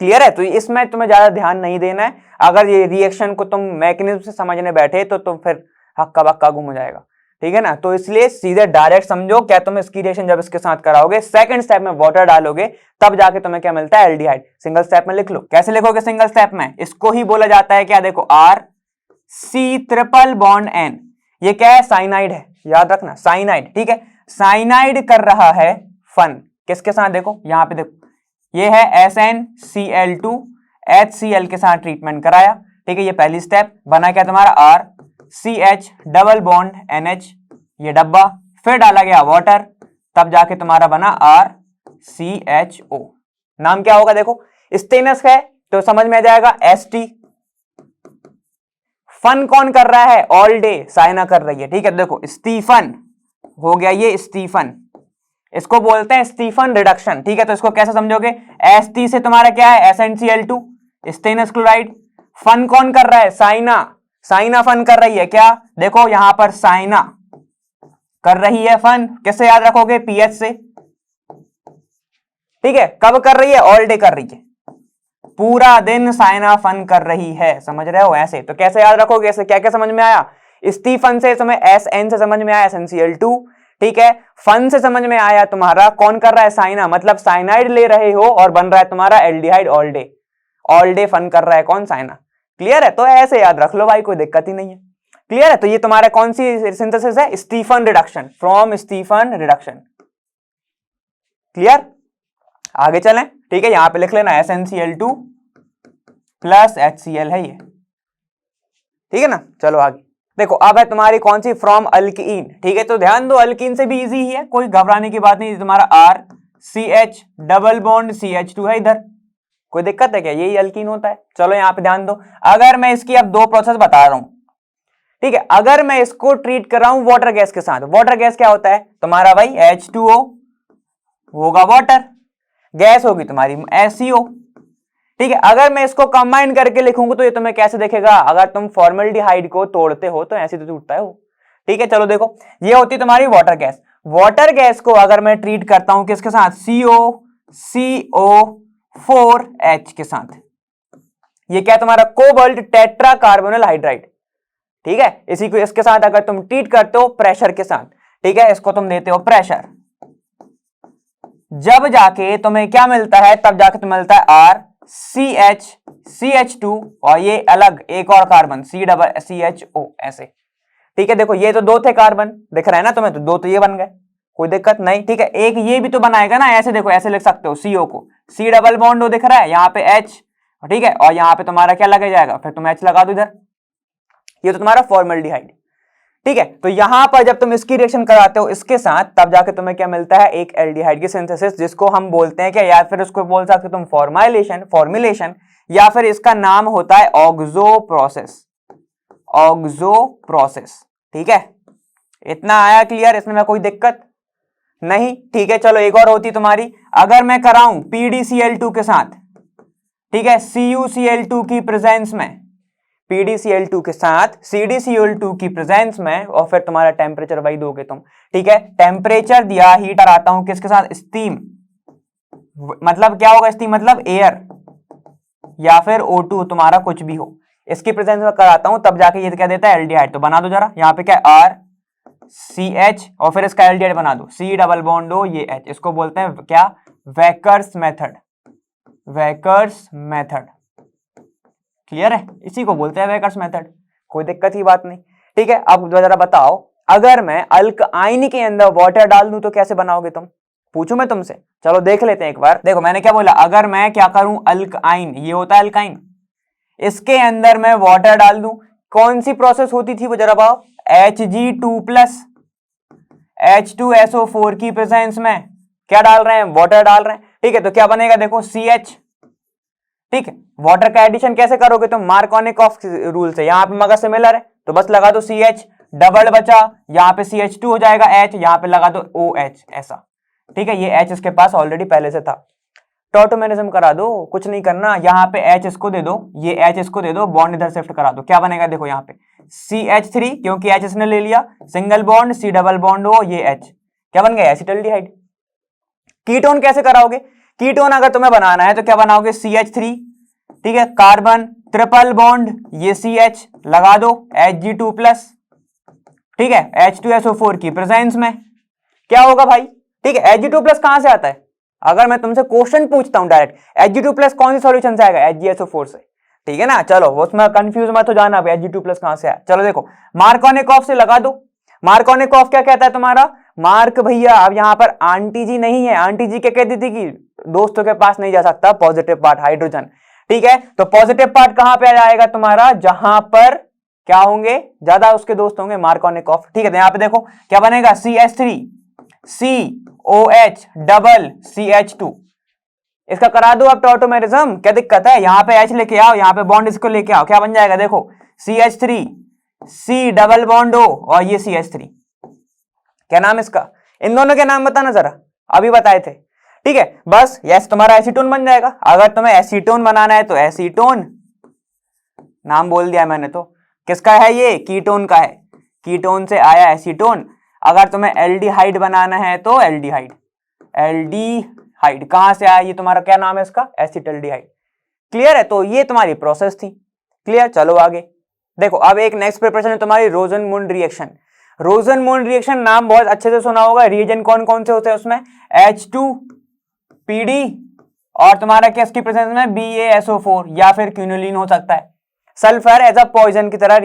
क्लियर है। तो इसमें तुम्हें ज्यादा ध्यान नहीं देना है, अगर ये रिएक्शन को तुम मैकेनिज्म से समझने बैठे तो तुम फिर हक्का बक्का गुम हो जाएगा, ठीक है ना। तो इसलिए सीधे डायरेक्ट समझो, क्या तुम इसकी रिएक्शन जब इसके साथ कराओगे, सेकंड स्टेप में वाटर डालोगे, तब जाके तुम्हें क्या मिलता है, एल्डिहाइड। सिंगल स्टेप में लिख लो, कैसे लिखोगे सिंगल स्टेप में, इसको ही बोला जाता है क्या, देखो RC ट्रिपल बॉन्ड N, ये क्या है, साइनाइड है, याद रखना, साइनाइड, ठीक है। साइनाइड कर रहा है फन किसके साथ, देखो यहां पे देखो, ये है SnCl2 HCl के साथ ट्रीटमेंट कराया, ठीक है। ये पहली स्टेप बना क्या तुम्हारा, RCH डबल बॉन्ड NH, ये डब्बा, फिर डाला गया वाटर, तब जाके तुम्हारा बना RCHO। नाम क्या होगा, देखो स्टेनस है तो समझ में आ जाएगा ST। फन कौन कर रहा है, ऑल डे साइना कर रही है, ठीक है। देखो स्टीफन हो गया, ये स्टीफन, इसको बोलते हैं स्टीफन रिडक्शन, ठीक है। तो इसको कैसे समझोगे, ST से तुम्हारा क्या है, SnCl2 स्टेनस क्लोराइड, फन कौन कर रहा है, साइना, साइना फन कर रही है क्या, देखो यहां पर साइना कर रही है फन, किससे याद रखोगे, पीएच से, ठीक है। कब कर रही है, ऑल डे कर रही है, पूरा दिन साइना फन कर रही है, समझ रहे हो ऐसे। तो कैसे याद रखोगे, ऐसे क्या क्या समझ में आया, स्टीफन से तुम्हें SN से समझ में आया, SnCl2, ठीक है। फन से समझ में आया तुम्हारा कौन कर रहा है, साइना, मतलब साइनाइड ले रहे हो और बन रहा है तुम्हारा एल्डिहाइड, ऑल डे फन कर रहा है कौन, साइना, क्लियर है। तो ऐसे याद रख लो भाई, कोई दिक्कत ही नहीं है, क्लियर है। तो ये तुम्हारा कौन सी सिंथेसिस है, Stephen reduction, from Stephen reduction, clear. आगे चलें, ठीक है, यहां पे लिख लेना SnCl2 प्लस HCl है ये, ठीक है ना। चलो आगे देखो, अब है तुम्हारी कौन सी, फ्रॉम अल्कीन, ठीक है। तो ध्यान दो, अल्कीन से भी इजी ही है, कोई घबराने की बात नहीं, तुम्हारा RCH डबल बॉन्ड CH2 है इधर, कोई दिक्कत है क्या, यही अल्कीन होता है। चलो यहाँ पे ध्यान दो, अगर मैं इसकी अब दो प्रोसेस बता रहा हूं, ठीक है। अगर मैं इसको ट्रीट कर रहा हूं वाटर गैस के साथ, वाटर गैस क्या होता है तुम्हारा भाई, H2O होगा वाटर, गैस होगी तुम्हारी SCO, ठीक है। अगर मैं इसको कंबाइन करके लिखूंगा तो ये तुम्हें कैसे दिखेगा, अगर तुम फॉर्मल्डिहाइड को तोड़ते हो तो ऐसे तो टूटता है वो। ठीक है, चलो देखो, ये होती है तुम्हारी वाटर गैस। वाटर गैस को अगर मैं ट्रीट करता हूं किसके साथ, CO4H के साथ, ये क्या है तुम्हारा कोबाल्ट टेट्रा कार्बोनिल हाइड्राइड। ठीक है, इसी को इसके साथ अगर तुम ट्रीट करते हो प्रेशर के साथ, ठीक है, इसको तुम देते हो प्रेशर, जब जाके तुम्हें क्या मिलता है, तब जाके तुम्हें मिलता है RCH2 और ये अलग एक और कार्बन CCHO ऐसे। ठीक है, देखो ये तो दो थे कार्बन दिख रहा है ना तुम्हें, तो दो तो ये बन गए, कोई दिक्कत नहीं। ठीक है, एक ये भी तो बनाएगा ना, ऐसे देखो, ऐसे लिख सकते हो CO को C डबल बॉन्ड दिख रहा है यहाँ पे H, ठीक है, और यहाँ पे तुम्हारा क्या लगा जाएगा, फिर तुम H लगा दो इधर, ये तो तुम्हारा फॉर्मल्डिहाइड। ठीक है, तो यहां पर जब तुम इसकी रिएक्शन कराते हो इसके साथ, तब जाके तुम्हें क्या मिलता है, एक एल्डिहाइड की सिंथेसिस, जिसको हम बोलते हैं क्या, या फिर उसको बोल सकते हो तुम फॉर्मुलेशन, या फिर इसका नाम होता है ऑक्सो प्रोसेस। ठीक है, इतना आया क्लियर, इसमें में कोई दिक्कत नहीं। ठीक है, चलो एक और होती तुम्हारी, अगर मैं कराऊं PDCl2 के साथ, ठीक है, CuCl2 की प्रेजेंस में, PDCl2 के साथ CDCl2 की प्रेजेंस में, और फिर तुम्हारा टेम्परेचर वही दोगे तुम। ठीक है, टेम्परेचर दिया, हीटर आता हूं किसके साथ, स्टीम, मतलब क्या होगा स्टीम, मतलब एयर या फिर O2 तुम्हारा कुछ भी हो, इसकी प्रेजेंस में कराता हूं, तब जाके ये क्या देता है, एल्डिहाइड। तो बना दो जरा, यहाँ पे क्या RCH और फिर इसका एल्डिहाइड बना दो, C डबल बॉन्ड O ये H, इसको बोलते हैं क्या, वेकर्स मेथड। क्लियर है, इसी को बोलते हैं वेकर्स मेथड, कोई दिक्कत ही बात नहीं। ठीक है, अब जरा बताओ, अगर मैं अल्कआइन के अंदर वाटर डाल दूं तो कैसे बनाओगे तुम, पूछूं मैं तुमसे, चलो देख लेते हैं एक बार। देखो मैंने क्या बोला, अगर मैं क्या करूं, अल्कआइन, ये होता है अल्काइन, इसके अंदर मैं वाटर डाल दूं, कौन सी प्रोसेस होती थी वो जरा बताओ, Hg2+ H2SO4 की प्रेजेंस में क्या डाल रहे हैं, वाटर डाल रहे हैं। ठीक है, तो क्या बनेगा, देखो CH। ठीक है, वाटर का एडिशन कैसे करोगे तुम, मार्कोनिकॉफ रूल से, यहां पे मगर सिमिलर है, तो बस लगा दो CH, डबल बचा, यहां पे CH2 हो जाएगा H, यहां पे लगा दो OH ऐसा। ठीक है, ये H इसके पास ऑलरेडी पहले से था, टॉटोमेरिज्म करा दो, कुछ नहीं करना, यहाँ पे H इसको दे दो, ये H इसको दे दो, बॉन्ड इधर शिफ्ट करा दो, क्या बनेगा, देखो यहाँ पे CH3, क्योंकि H इसने ले लिया, single bond C double bond O, ये H क्या बन गया, एसिटाल्डिहाइड। कीटोन कैसे कराओगे, कीटोन अगर तुम्हें बनाना है तो क्या बनाओगे, CH3, ठीक है, कार्बन ट्रिपल बॉन्ड, ये CH लगा दो, Hg2+, ठीक है, H2SO4 की प्रेजेंस में क्या होगा भाई। ठीक है, Hg2+ कहां से आता है, अगर मैं तुमसे क्वेश्चन पूछता हूं डायरेक्ट, Hg2+ कौन सी सॉल्यूशन से आएगा, HgSO4 से। ठीक है ना, चलो उसमें कंफ्यूज मत हो जाना, Hg2+ कहां से आया। चलो देखो, मार्कोनिकॉफ से लगा दो, मार्कोनिकॉफ क्या कहता है तुम्हारा, मार्क भैया, अब यहां पर आंटी जी नहीं है, आंटी जी क्या कहती थी कि दोस्तों के पास नहीं जा सकता पॉजिटिव पार्ट हाइड्रोजन। ठीक है, तो पॉजिटिव पार्ट कहां पे आ जाएगा तुम्हारा, जहां पर क्या होंगे, ज्यादा उसके दोस्त होंगे, मार्कोनिकॉफ। ठीक है, तो यहां पे देखो क्या बनेगा, CH3 COH डबल CH2, इसका करा दो अब टॉटोमेरिज्म, क्या दिक्कत है, यहां पे H लेके आओ, यहां पे बॉन्ड इसको लेके आओ, क्या बन जाएगा, देखो CH3 C double bond O और ये CH3, क्या नाम इसका, इन दोनों के नाम बताना जरा, अभी बताए थे। ठीक है, बस यस तुम्हारा एसीटोन बन जाएगा। अगर तुम्हें एसीटोन बनाना है तो एसीटोन, नाम बोल दिया मैंने, तो किसका है ये, कीटोन का है, कीटोन से आया एसीटोन। अगर तुम्हें एल्डिहाइड बनाना है तो एल्डिहाइड कहां से आया, ये तुम्हारा क्या नाम है इसका, एसिटाल्डिहाइड। क्लियर है, तो ये तुम्हारी प्रोसेस थी। क्लियर, चलो आगे देखो, अब एक नेक्स्ट प्रिपरेशन है तुम्हारी रोजन-मुंड रिएक्शन। रोजन-मुंड रिएक्शन नाम बहुत अच्छे से सुना होगा, रिएजेंट कौन कौन से होते हैं उसमें, H2PD और तुम्हारा क्या इसकी प्रेजेंस में BaSO4 या फिर क्विनोलिन हो सकता है। सल्फर एज अ पॉइजन की तरह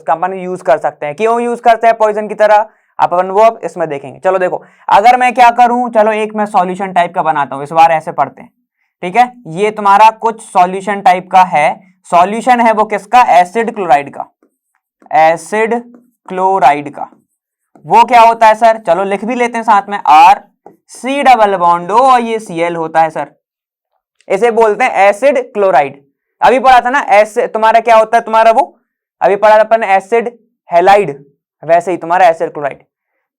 अपन यूज कर सकते हैं, क्यों यूज करते हैं पॉइजन की तरह, अपन वो अब इसमें देखेंगे। चलो देखो, अगर मैं क्या करूं, चलो एक मैं सॉल्यूशन टाइप का बनाता हूं, इस बार ऐसे पढ़ते हैं। ठीक है, ये तुम्हारा कुछ सॉल्यूशन टाइप का है, सॉल्यूशन है वो किसका, एसिड क्लोराइड का, एसिड क्लोराइड का। वो क्या होता है सर, चलो लिख भी लेते हैं साथ में, RC डबल बॉन्ड O और ये Cl होता है सर, इसे बोलते हैं एसिड क्लोराइड। अभी पढ़ा था ना एसिड तुम्हारा क्या होता है, तुम्हारा वो अभी पढ़ा था अपन एसिड हैलाइड, वैसे ही तुम्हारा एसिड क्लोराइड।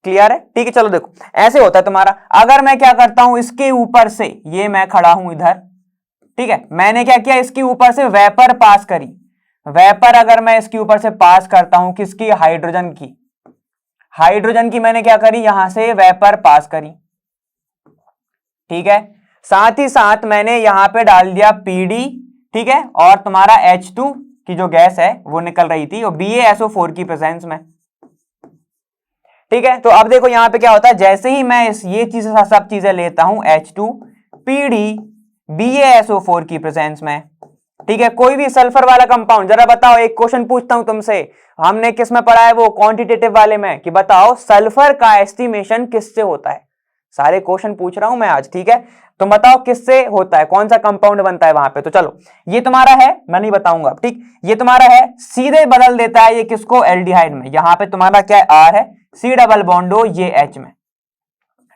क्लियर है, ठीक है, चलो देखो ऐसे होता है तुम्हारा। अगर मैं क्या करता हूं, इसके ऊपर से ये मैं खड़ा हूं इधर, ठीक है, मैंने क्या किया, इसके ऊपर से वेपर पास करी। वेपर अगर मैं इसके ऊपर से पास करता हूं, किसकी, हाइड्रोजन की, हाइड्रोजन की मैंने क्या करी, यहां से वेपर पास करी, ठीक है। साथ ही साथ मैंने यहां पे डाल दिया पीडी, ठीक है, और तुम्हारा H2 की जो गैस है वो निकल रही थी, और BaSO4 की प्रेजेंस में, ठीक है। तो अब देखो यहां पे क्या होता है, जैसे ही मैं ये चीजें सब चीजें लेता हूं, H2 PD BaSO4 की प्रेजेंस में, ठीक है। कोई भी सल्फर वाला कंपाउंड, जरा बताओ, एक क्वेश्चन पूछता हूं तुमसे, हमने किस में पढ़ा है, वो क्वांटिटेटिव वाले में, कि बताओ सल्फर का एस्टिमेशन किससे होता है। सारे क्वेश्चन पूछ रहा हूं मैं आज, ठीक है। तुम बताओ किससे होता है, कौन सा कंपाउंड बनता है वहां पे। तो चलो ये तुम्हारा है, मैं नहीं बताऊंगा, ठीक, ये तुम्हारा है, सीधे बदल देता है ये किसको, एल्डिहाइड में। यहां पे तुम्हारा क्या है, R है, C डबल बॉन्डो ये H में,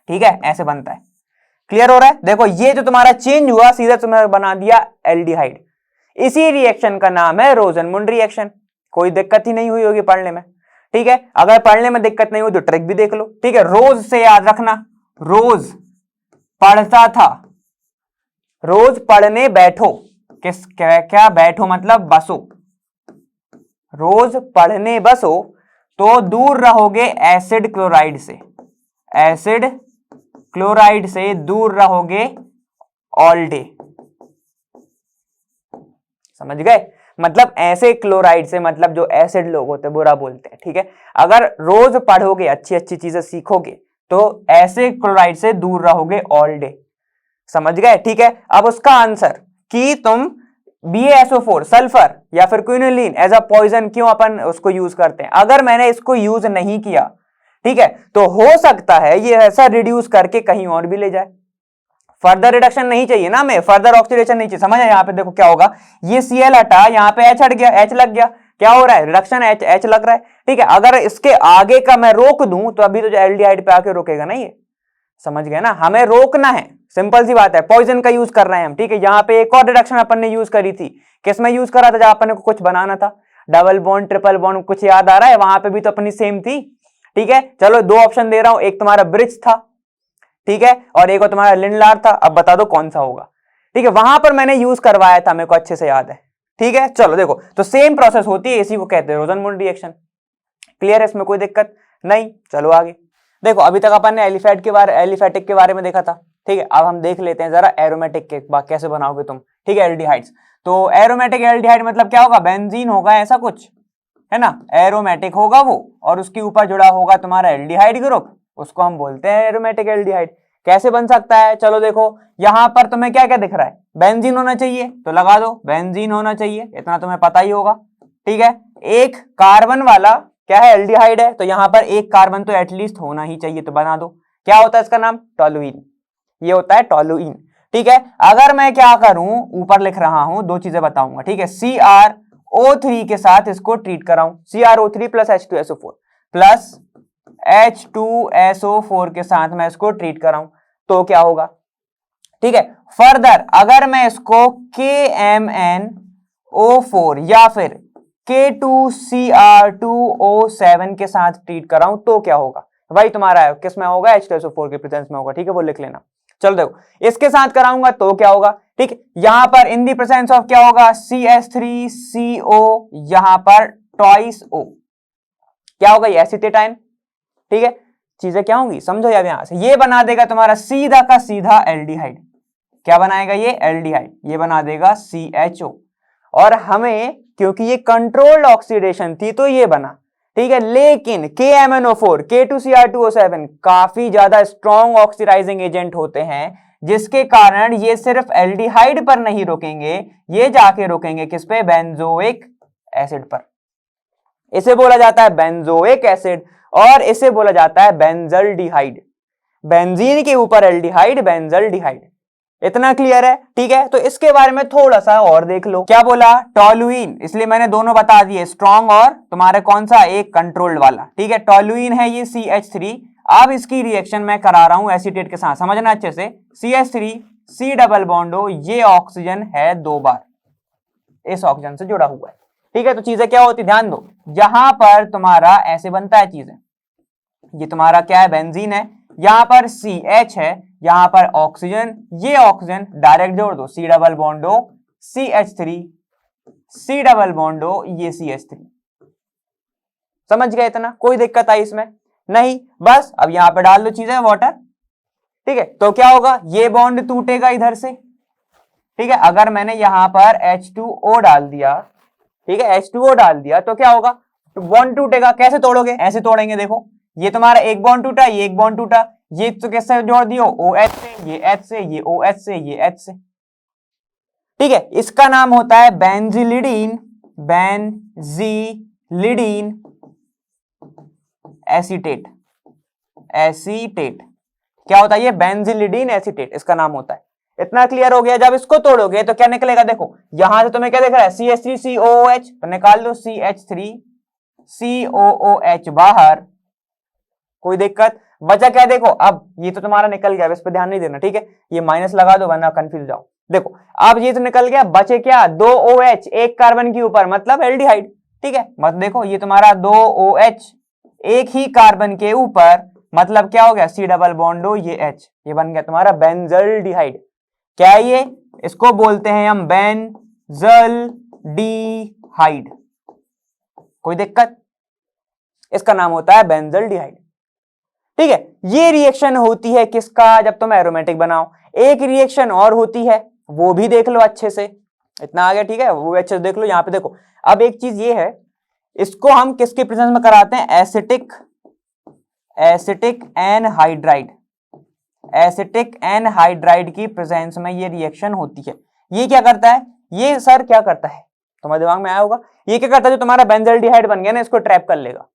ठीक है, ऐसे बनता है। क्लियर हो रहा है। देखो ये जो तुम्हारा चेंज हुआ, सीधा तुम्हें बना दिया एल्डिहाइड। इसी रिएक्शन का नाम है रोजनमुंड रिएक्शन। कोई दिक्कत ही नहीं हुई होगी पढ़ने में, ठीक है। अगर पढ़ने में दिक्कत नहीं हुई तो ट्रिक भी देख लो, ठीक है। रोज से याद रखना, रोज पढ़ता था, रोज पढ़ने बैठो, किस क्या बैठो मतलब बसो, रोज पढ़ने बसो तो दूर रहोगे एसिड क्लोराइड से, एसिड क्लोराइड से दूर रहोगे ऑल डे। समझ गए, मतलब ऐसे क्लोराइड से, मतलब जो एसिड लोग होते हैं बुरा बोलते हैं, ठीक है। अगर रोज पढ़ोगे, अच्छी अच्छी चीजें सीखोगे, तो ऐसे क्लोराइड से दूर रहोगे ऑल डे। समझ गए, ठीक है। अब उसका आंसर कि तुम BaSO4 सल्फर या फिर क्विनोलिन एज अ पॉइजन क्यों अपन उसको यूज करते हैं। अगर मैंने इसको यूज नहीं किया, ठीक है, तो हो सकता है ये ऐसा रिड्यूस करके कहीं और भी ले जाए। फर्दर रिडक्शन नहीं चाहिए ना हमें, फर्दर ऑक्सीडेशन नहीं चाहिए। समझ है, यहाँ पे देखो क्या होगा, ये Cl हटा, यहाँ पे H हट गया, H लग गया, क्या हो रहा है, रिडक्शन, H लग रहा है, ठीक है। अगर इसके आगे का मैं रोक दूं तो अभी तो जो एल्डिहाइड पे आके रोकेगा ना ये, समझ गए ना, हमें रोकना है, सिंपल सी बात है। पॉइजन का यूज कर रहे हैं हम, ठीक है। यहाँ पे एक और रिडक्शन अपन ने यूज करी थी, किसमें यूज करा था, जब अपन को कुछ बनाना था, डबल बॉन्ड ट्रिपल बॉन्ड, कुछ याद आ रहा है, वहां पे भी तो अपनी सेम थी, ठीक है। चलो दो ऑप्शन दे रहा हूं, एक तुम्हारा ब्रिज था, ठीक है, और एक और तुम्हारा लिंडलार था। अब बता दो कौन सा होगा, ठीक है। वहां पर मैंने यूज करवाया था, मेरे को अच्छे से याद है, ठीक है। चलो देखो, तो सेम प्रोसेस होती है, इसी को कहते हैं रोजनमुंड रिएक्शन। क्लियर है, इसमें कोई दिक्कत नहीं। चलो आगे देखो, अभी तक अपन ने एलिफेटिक के बारे में देखा था, ठीक है। अब हम देख लेते हैं जरा एरोमेटिक के कैसे बनाओगे तुम, ठीक है, एल्डिहाइड्स। तो एरोमेटिक एल्डिहाइड मतलब क्या होगा, बेंजीन होगा, ऐसा कुछ है ना, एरोमेटिक होगा वो, और उसके ऊपर जुड़ा होगा तुम्हारा एल्डिहाइड ग्रुप, उसको हम बोलते हैं एरोमेटिक एल्डिहाइड। कैसे बन सकता है, चलो देखो, यहां पर तुम्हें क्या क्या दिख रहा है, बेंजीन होना चाहिए, तो लगा दो बेंजीन होना चाहिए, इतना तुम्हें पता ही होगा, ठीक है। एक कार्बन वाला क्या है, एल्डिहाइड है, तो यहां पर एक कार्बन तो एटलीस्ट होना ही चाहिए, तो बना दो, क्या होता है इसका नाम, टोलुइन, ये होता है टोलुइन, ठीक है। अगर मैं क्या करूं, ऊपर लिख रहा हूं, दो चीजें बताऊंगा, ठीक है। CrO3 के साथ इसको treat कराऊं, CrO3 plus H2SO4 plus H2SO4 के साथ मैं इसको ट्रीट कराऊं, तो क्या होगा, ठीक है। फर्दर अगर मैं इसको KMnO4 या फिर K2Cr2O7 के साथ ट्रीट कराऊं, तो क्या होगा, वही तुम्हारा है, किस में होगा, H2SO4 के प्रेजेंस में होगा, ठीक है, वो लिख लेना। चलो देखो, इसके साथ कराऊंगा तो क्या होगा, ठीक, यहां पर इन दी प्रेजेंस ऑफ क्या होगा, CH3CO, यहां पर ट्वाइस O, क्या होगा, ये एसिटेटाइन, ठीक है। चीजें क्या होंगी समझो, यार यहां से ये बना देगा तुम्हारा सीधा का सीधा एल्डिहाइड, क्या बनाएगा ये, एल्डिहाइड, ये बना देगा CHO, और हमें क्योंकि ये कंट्रोल्ड ऑक्सीडेशन थी तो ये बना, ठीक है। लेकिन KMnO4 K2Cr2O7 काफी ज्यादा स्ट्रॉन्ग ऑक्सीडाइजिंग एजेंट होते हैं, जिसके कारण ये सिर्फ एल्डिहाइड पर नहीं रुकेंगे, ये जाके रुकेंगे किस पे, बेंजोइक एसिड पर। इसे बोला जाता है बेंजोइक एसिड, और इसे बोला जाता है बेंजल्डिहाइड। बेंजीन के ऊपर एल्डिहाइड, बेंजल्डिहाइड, इतना क्लियर है, ठीक है। तो इसके बारे में थोड़ा सा और देख लो, क्या बोला, टोलुइन, इसलिए मैंने दोनों बता दिए, स्ट्रॉन्ग और तुम्हारे कौन सा, एक कंट्रोल्ड वाला, ठीक है। टोलुइन है ये CH3, अब इसकी रिएक्शन मैं करा रहा हूं एसीटेट के साथ, समझना अच्छे से, CH3 C डबल बॉन्डो, ये ऑक्सीजन है 2 बार, इस ऑक्सीजन से जुड़ा हुआ है, ठीक है। तो चीजें क्या होती, ध्यान दो, यहां पर तुम्हारा ऐसे बनता है चीजें, ये तुम्हारा क्या है, बेंजीन है, यहां पर CH है, यहां पर ऑक्सीजन, ये ऑक्सीजन डायरेक्ट जोड़ दो, C double bond O CH3, C double bond O ये CH3। समझ गए इतना? कोई दिक्कत आई इसमें? नहीं। बस अब यहां पर डाल दो चीजें वाटर, ठीक है। तो क्या होगा, ये बॉन्ड टूटेगा इधर से, ठीक है। अगर मैंने यहां पर H2O डाल दिया, ठीक है, H2O डाल दिया तो क्या होगा, तो बॉन्ड टूटेगा। कैसे तोड़ोगे, ऐसे तोड़ेंगे। देखो ये तुम्हारा एक बॉन्ड टूटा, ये एक बॉन्ड टूटा, ये तो कैसे जोड़ दियो, OH से, ये H से, ये OH से, ये H से, ठीक है। इसका नाम होता है बेंजिलिडीन, बेंजिलिडीन एसीटेट, एसीटेट। क्या होता है ये, बेंजिलिडीन एसीटेट इसका नाम होता है। इतना क्लियर हो गया? जब इसको तोड़ोगे तो क्या निकलेगा, देखो यहां से तुम्हें क्या दिख रहा है, CH3COOH, तो निकाल लो CH3COOH बाहर, कोई दिक्कत? बचा क्या, देखो अब ये तो तुम्हारा निकल गया, इस पर ध्यान नहीं देना, ठीक है। ये माइनस लगा दो वरना कंफ्यूज जाओ। देखो अब ये तो निकल गया, बचे क्या, 2 OH एक कार्बन के ऊपर, मतलब एल्डिहाइड, ठीक है। मत देखो ये तुम्हारा 2 OH एक ही कार्बन के ऊपर, मतलब क्या हो गया, C डबल बॉन्ड O ये H, ये बन गया तुम्हारा बेंजल्डिहाइड। क्या है ये, इसको बोलते हैं हम बेंजल्डिहाइड। कोई दिक्कत? इसका नाम होता है बेंजल्डिहाइड, ठीक है। ये रिएक्शन होती है किसका, जब तुम एरोमेटिक बनाओ। एक रिएक्शन और होती है, वो भी देख लो अच्छे से, इतना आ गया, ठीक है, वो अच्छे से देख लो। यहां पे देखो, अब एक चीज ये है, इसको हम किसके प्रेजेंस में कराते हैं, acetic, acetic anhydride, acetic anhydride की प्रेजेंस में ये रिएक्शन होती है। ये क्या करता है, ये सर क्या करता है, तुम्हारे दिमाग में आया होगा, ये क्या करता है, जो तुम्हारा बेंजल्डिहाइड बन गया ना, इसको ट्रैप कर लेगा,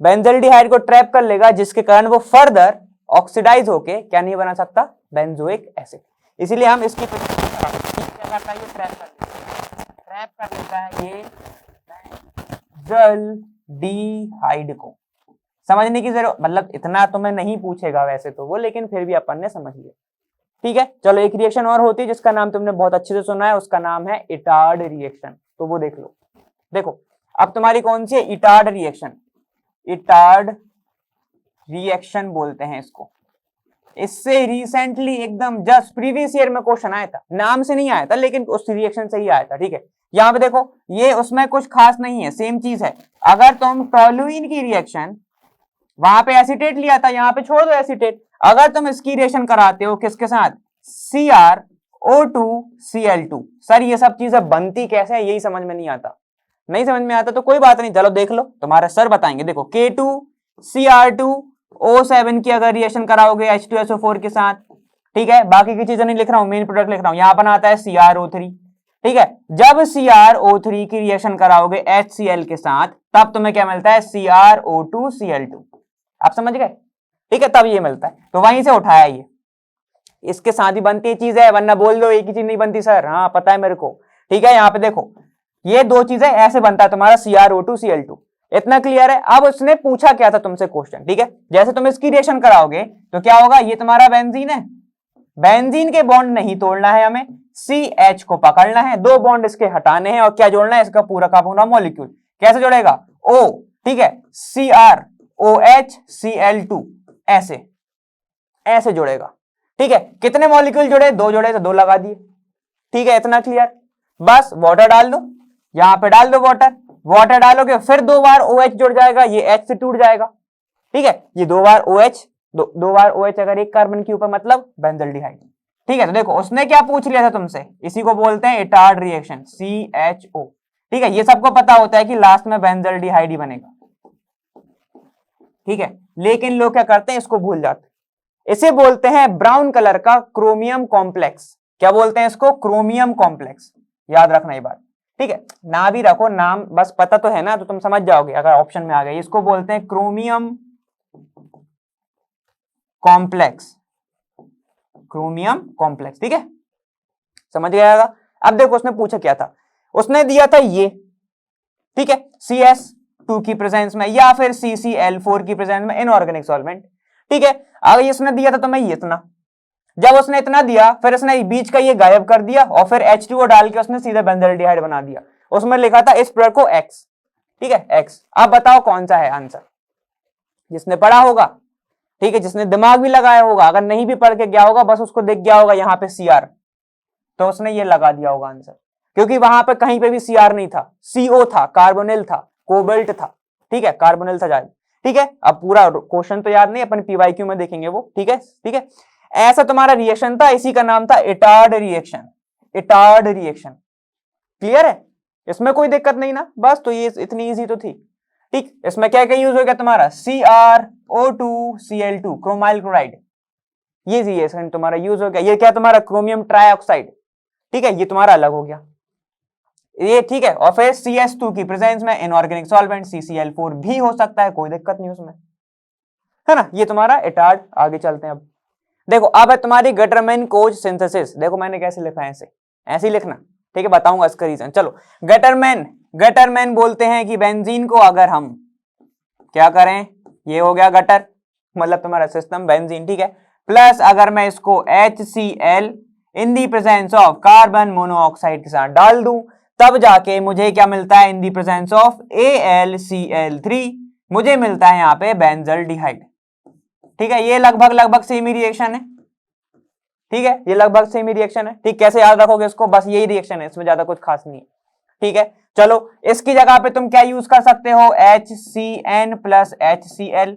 बेंजल्डिहाइड को ट्रैप कर लेगा, जिसके कारण वो फर्दर ऑक्सीडाइज होके क्या नहीं बना सकता, बेंजोइक एसिड। इसीलिए हम इसकी क्या करता है, ये ट्रैप कर लेता है ये बेंजल्डिहाइड को। समझने की जरूरत, मतलब इतना तो मैं नहीं पूछेगा वैसे तो वो, लेकिन फिर भी अपन ने समझ लिया, ठीक है। चलो एक रिएक्शन और होती है जिसका नाम तुमने बहुत अच्छे से सुना है, उसका नाम है इटार्ड रिएक्शन, तो वो देख लो। देखो अब तुम्हारी कौन सी है, इटार्ड रिएक्शन, इटार्ड रिएक्शन बोलते हैं इसको। इससे रिसेंटली एकदम जस्ट प्रीवियस ईयर में क्वेश्चन आया था, नाम से नहीं आया था लेकिन उस रिएक्शन से ही आया था, ठीक है। यहां पे देखो ये उसमें कुछ खास नहीं है, सेम चीज है। अगर तुम टोलुइन की रिएक्शन, वहां पे एसीटेट लिया था, यहां पे छोड़ दो एसीटेट, अगर तुम इसकी रिएक्शन कराते हो किसके साथ, CrO2Cl2, सर ये सब चीजें बनती कैसे है यही समझ में नहीं आता। नहीं समझ में आता तो कोई बात नहीं, चलो देख लो, तुम्हारे सर बताएंगे। देखो K2Cr2O7 की अगर रिएक्शन कराओगे H2SO4 के साथ, ठीक है, बाकी की चीजें नहीं लिख रहा हूं, मेन प्रोडक्ट लिख रहा हूं, यहां पर आता है CrO3, ठीक है। जब CrO3 की रिएक्शन कराओगे HCl के साथ, तब तुम्हें क्या मिलता है, CrO2Cl2। आप समझ गए, ठीक है, तब ये मिलता है, तो वहीं से उठाया ये, इसके साथ ही बनती चीज है, वरना बोल दो एक ही चीज नहीं बनती सर, हाँ पता है मेरे को, ठीक है। यहाँ पे देखो ये दो चीजें ऐसे बनता है तुम्हारा CrO2Cl2, इतना क्लियर है। अब उसने पूछा क्या था तुमसे क्वेश्चन, ठीक है, जैसे तुम इसकी रिएक्शन कराओगे तो क्या होगा, ये तुम्हारा बेंजीन है, बेंजीन के बॉन्ड नहीं तोड़ना है हमें, CH को पकड़ना है, 2 बॉन्ड इसके हटाने हैं और क्या जोड़ना है, इसका पूरा का पूरा मॉलिक्यूल। कैसे जोड़ेगा, O, ठीक है, CrOHCl2, ऐसे ऐसे जोड़ेगा, ठीक है। कितने मॉलिक्यूल जुड़े, 2 जोड़े तो 2 लगा दिए, ठीक है, इतना क्लियर। बस वाटर डाल दो, यहां पे डाल दो वाटर, वाटर डालोगे फिर 2 बार OH जुड़ जाएगा, ये H से टूट जाएगा, ठीक है। ये 2 बार OH, 2 बार OH अगर एक कार्बन के ऊपर, मतलब बेंजल्डिहाइड, ठीक है। तो देखो उसने क्या पूछ लिया था तुमसे, इसी को बोलते हैं इटार्ड रिएक्शन, CHO, ठीक है। ये सबको पता होता है कि लास्ट में बेंजल्डिहाइड ही बनेगा, ठीक है, लेकिन लोग क्या करते हैं, इसको भूल जाते हैं। इसे बोलते हैं ब्राउन कलर का क्रोमियम कॉम्प्लेक्स। क्या बोलते हैं इसको, क्रोमियम कॉम्प्लेक्स, याद रखना ये बात, ठीक है। ना भी रखो नाम, बस पता तो है ना, तो तुम समझ जाओगे अगर ऑप्शन में आ गए। इसको बोलते हैं क्रोमियम कॉम्प्लेक्स, क्रोमियम कॉम्प्लेक्स, ठीक है, समझ गया। अब देखो उसने पूछा क्या था, उसने दिया था ये, ठीक है, CS2 की प्रेजेंस में या फिर CCl4 की प्रेजेंस में इनऑर्गेनिक सॉल्वेंट, ठीक है। अगर इसने दिया था तो मैं ये इतना, जब उसने इतना दिया फिर उसने बीच का ये गायब कर दिया और फिर H2O डाल के उसने सीधे बेंजल्डिहाइड बना दिया, उसमें लिखा था इस प्रोडक्ट को X, ठीक है, X। अब बताओ कौन सा है आंसर, जिसने पढ़ा होगा ठीक है, जिसने दिमाग भी लगाया होगा, अगर नहीं भी पढ़ के गया होगा, बस उसको दिख गया होगा यहाँ पे Cr, तो उसने ये लगा दिया होगा आंसर, क्योंकि वहां पे कहीं पे भी Cr नहीं था, CO था, कार्बोनिल था, कोबाल्ट था, ठीक है, कार्बोनिल था जाए, ठीक है। अब पूरा क्वेश्चन तो याद नहीं, अपन PYQ में देखेंगे वो, ठीक है, ठीक है। ऐसा तुम्हारा रिएक्शन था, इसी का नाम था Etard reaction, Etard reaction, clear है, इसमें कोई दिक्कत नहीं ना, बस तो ये इतनी इजी तो थी, ठीक। इसमें क्या क्या यूज हो गया तुम्हारा, CrO2Cl2 क्रोमाइल क्लोराइड, ये रिएक्शन तुम्हारा यूज हो गया। ये क्या तुम्हारा क्रोमियम ट्राइऑक्साइड, ठीक है, ये तुम्हारा अलग हो गया ये, ठीक है। और फिर CS2 की प्रेजेंस में इनऑर्गेनिक सॉल्वेंट CCl4 भी हो सकता है, कोई दिक्कत नहीं उसमें, है ना। ये तुम्हारा इटार्ड। आगे चलते हैं अब, देखो अब है तुम्हारी गटरमैन कोच सिंथेसिस। देखो मैंने कैसे लिखा है, ऐसे ही लिखना, ठीक है, बताऊंगा इसका रीजन। चलो, गटरमैन बोलते हैं कि बेंजीन को अगर हम क्या करें, ये हो गया गटर, मतलब तुम्हारा सिस्टम बेंजीन, ठीक है, प्लस अगर मैं इसको HCl in the presence of carbon monoxide के साथ डाल दूं, तब जाके मुझे क्या मिलता है, in the presence of AlCl3 मुझे मिलता है यहाँ पे बेंजल डिहाइड, ठीक है। ये लगभग सेम ही रिएक्शन है, ठीक है, ये लगभग सेम ही रिएक्शन है, ठीक। कैसे याद रखोगे इसको, बस यही रिएक्शन है, इसमें ज्यादा कुछ खास नहीं है, ठीक है। चलो, इसकी जगह पे तुम क्या यूज कर सकते हो, HCN प्लस HCl,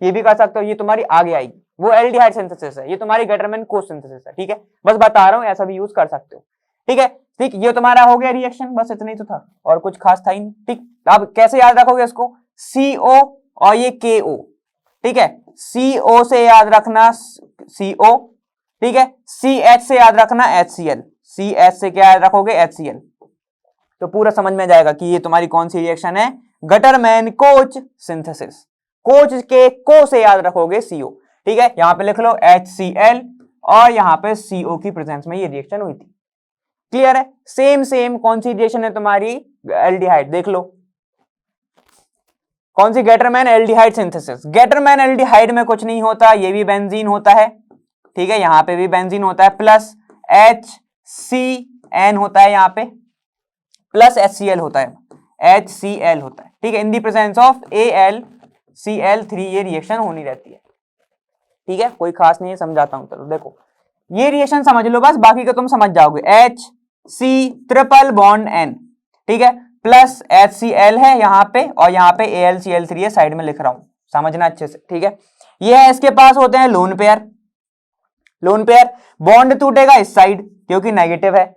ये भी कर सकते हो, ये तुम्हारी आगे आएगी, वो एल्डिहाइड सिंथेसिस है, ये तुम्हारी गटरमैन कोच सिंथेसिस है, ठीक है, बस बता रहा हूं, ऐसा भी यूज कर सकते हो, ठीक है, ठीक। ये तुम्हारा हो गया रिएक्शन, बस इतना ही तो था, और कुछ खास था ही नहीं, ठीक। अब कैसे याद रखोगे इसको, CO और ये KO, ठीक है, CO से याद रखना CO, ठीक है, CH से याद रखना HCl, CH से क्या याद रखोगे, HCl, तो पूरा समझ में जाएगा कि ये तुम्हारी कौन सी रिएक्शन है, गटरमैन कोच सिंथेसिस। कोच के को से याद रखोगे CO, ठीक है, यहां पे लिख लो HCl और यहां पे CO की प्रेजेंस में ये रिएक्शन हुई थी, क्लियर है। सेम कौन सी रिएक्शन है तुम्हारी, एल्डिहाइड, देख लो कौन सी, Gattermann aldehyde synthesis. Gattermann aldehyde में कुछ नहीं होता, ये भी बेंजीन होता है, ठीक है, यहां पे भी बेंजीन होता है, प्लस HCN होता है यहाँ पे, प्लस HCl होता है, HCl होता है, ठीक है, in the presence of AlCl3 ये रिएक्शन होनी रहती है, ठीक है, कोई खास नहीं है, समझाता हूं। चलो देखो, ये रिएक्शन समझ लो बस, बाकी का तुम समझ जाओगे। HC ट्रिपल बॉन्ड N, ठीक है, प्लस HCl है यहाँ पे, और यहाँ पे AlCl3 है, साइड में लिख रहा हूं, समझना अच्छे से, ठीक है। ये है, इसके पास होते हैं लोन पेयर, बॉन्ड टूटेगा इस साइड क्योंकि नेगेटिव है,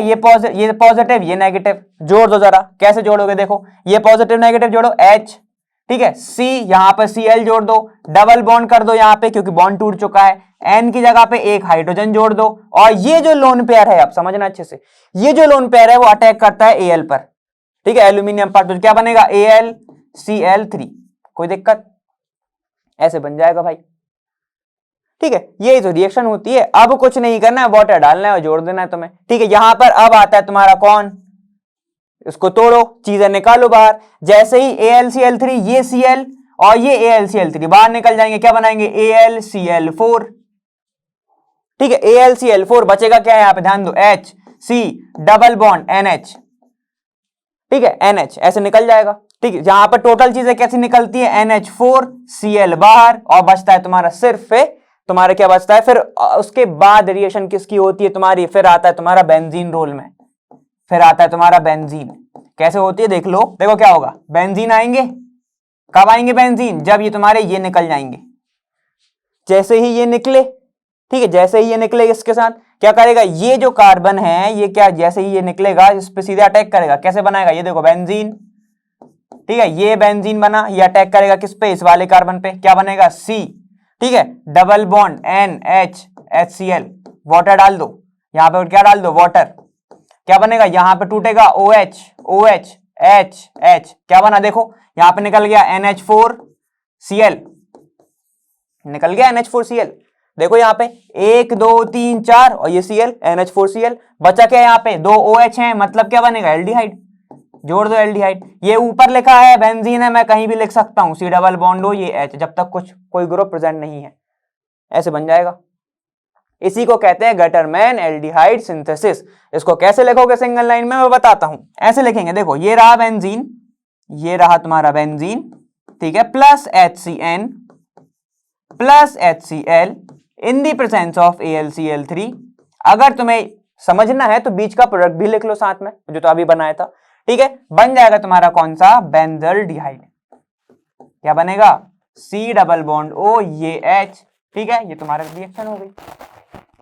ये पॉजिटिव, ये नेगेटिव, जोड़ दो जरा, कैसे जोड़ोगे, देखो ये पॉजिटिव नेगेटिव जोड़ो, H, ठीक है, C यहाँ पर Cl जोड़ दो, डबल बॉन्ड कर दो यहाँ पे क्योंकि बॉन्ड टूट चुका है, N की जगह पे एक हाइड्रोजन जोड़ दो, और ये जो लोन पेयर है, आप समझना अच्छे से, ये जो लोन पेयर है वो अटैक करता है Al पर, ठीक है, एल्यूमिनियम पर, तो क्या बनेगा, AlCl3, कोई दिक्कत, ऐसे बन जाएगा भाई, ठीक है। ये तो रिएक्शन होती है, अब कुछ नहीं करना है, वाटर डालना है और जोड़ देना है तुम्हें, ठीक है। यहां पर अब आता है तुम्हारा कौन, इसको तोड़ो, चीजें निकालो बाहर, जैसे ही AlCl3, ये Cl और ये AlCl3 बाहर निकल जाएंगे, क्या बनाएंगे, AlCl4, ठीक है, AlCl4 बचेगा क्या, यहां पे ध्यान दो, HC डबल बॉन्ड NH, ठीक है, NH ऐसे निकल जाएगा, ठीक है। यहां पर टोटल चीजें कैसी निकलती है, NH4Cl बाहर, और बचता है तुम्हारा सिर्फ तुम्हारा क्या बचता है, फिर उसके बाद रिएक्शन किसकी होती है तुम्हारी, फिर आता है तुम्हारा बेंजीन रोल में, फिर आता है तुम्हारा बेंजीन, कैसे होती है देख लो, देखो क्या होगा, बेंजीन आएंगे, कब आएंगे बेंजीन, जब ये तुम्हारे ये निकल जाएंगे, जैसे ही ये निकले, ठीक है, जैसे ही ये निकले इसके साथ क्या करेगा, ये जो कार्बन है ये क्या, जैसे ही ये निकलेगा इस पे सीधे अटैक करेगा, कैसे बनाएगा, ये देखो बेंजीन, ठीक है, ये बेंजीन बना, ये अटैक करेगा किस पे, इस वाले कार्बन पे, क्या बनेगा, C, ठीक है, double bond NH HCl, water डाल दो, यहां पे क्या डाल दो, वाटर, क्या बनेगा, यहां पे टूटेगा OH OH H H, क्या बना, देखो यहां पे निकल गया NH4Cl, निकल गया NH4Cl, देखो यहाँ पे 1 2 3 4 और ये Cl NH4Cl, बचा क्या यहाँ पे, 2 OH है, मतलब क्या बनेगा, एल्डिहाइड, जोड़ दो एल्डिहाइड, ये ऊपर लिखा है बेंजीन है, मैं कहीं भी लिख सकता हूं, C डबल बॉन्ड हो ये H, जब तक कोई ग्रुप प्रेजेंट नहीं है, ऐसे बन जाएगा। इसी को कहते हैं गटरमैन एल्डिहाइड सिंथेसिस। इसको कैसे लिखोगे सिंगल लाइन में, मैं बताता हूं, ऐसे लिखेंगे, देखो ये रहा बेंजीन, ये रहा तुम्हारा बेंजीन, ठीक है, plus HCN plus HCl in the presence of AlCl3। अगर तुम्हें समझना है तो बीच का प्रोडक्ट भी लिख लो साथ में, जो तो अभी बनाया था। ठीक है, बन जाएगा तुम्हारा कौन सा, बेंजल्डिहाइड। क्या बनेगा, C डबल बॉन्ड O, ये H। ठीक है, ये तुम्हारा रिएक्शन हो गई,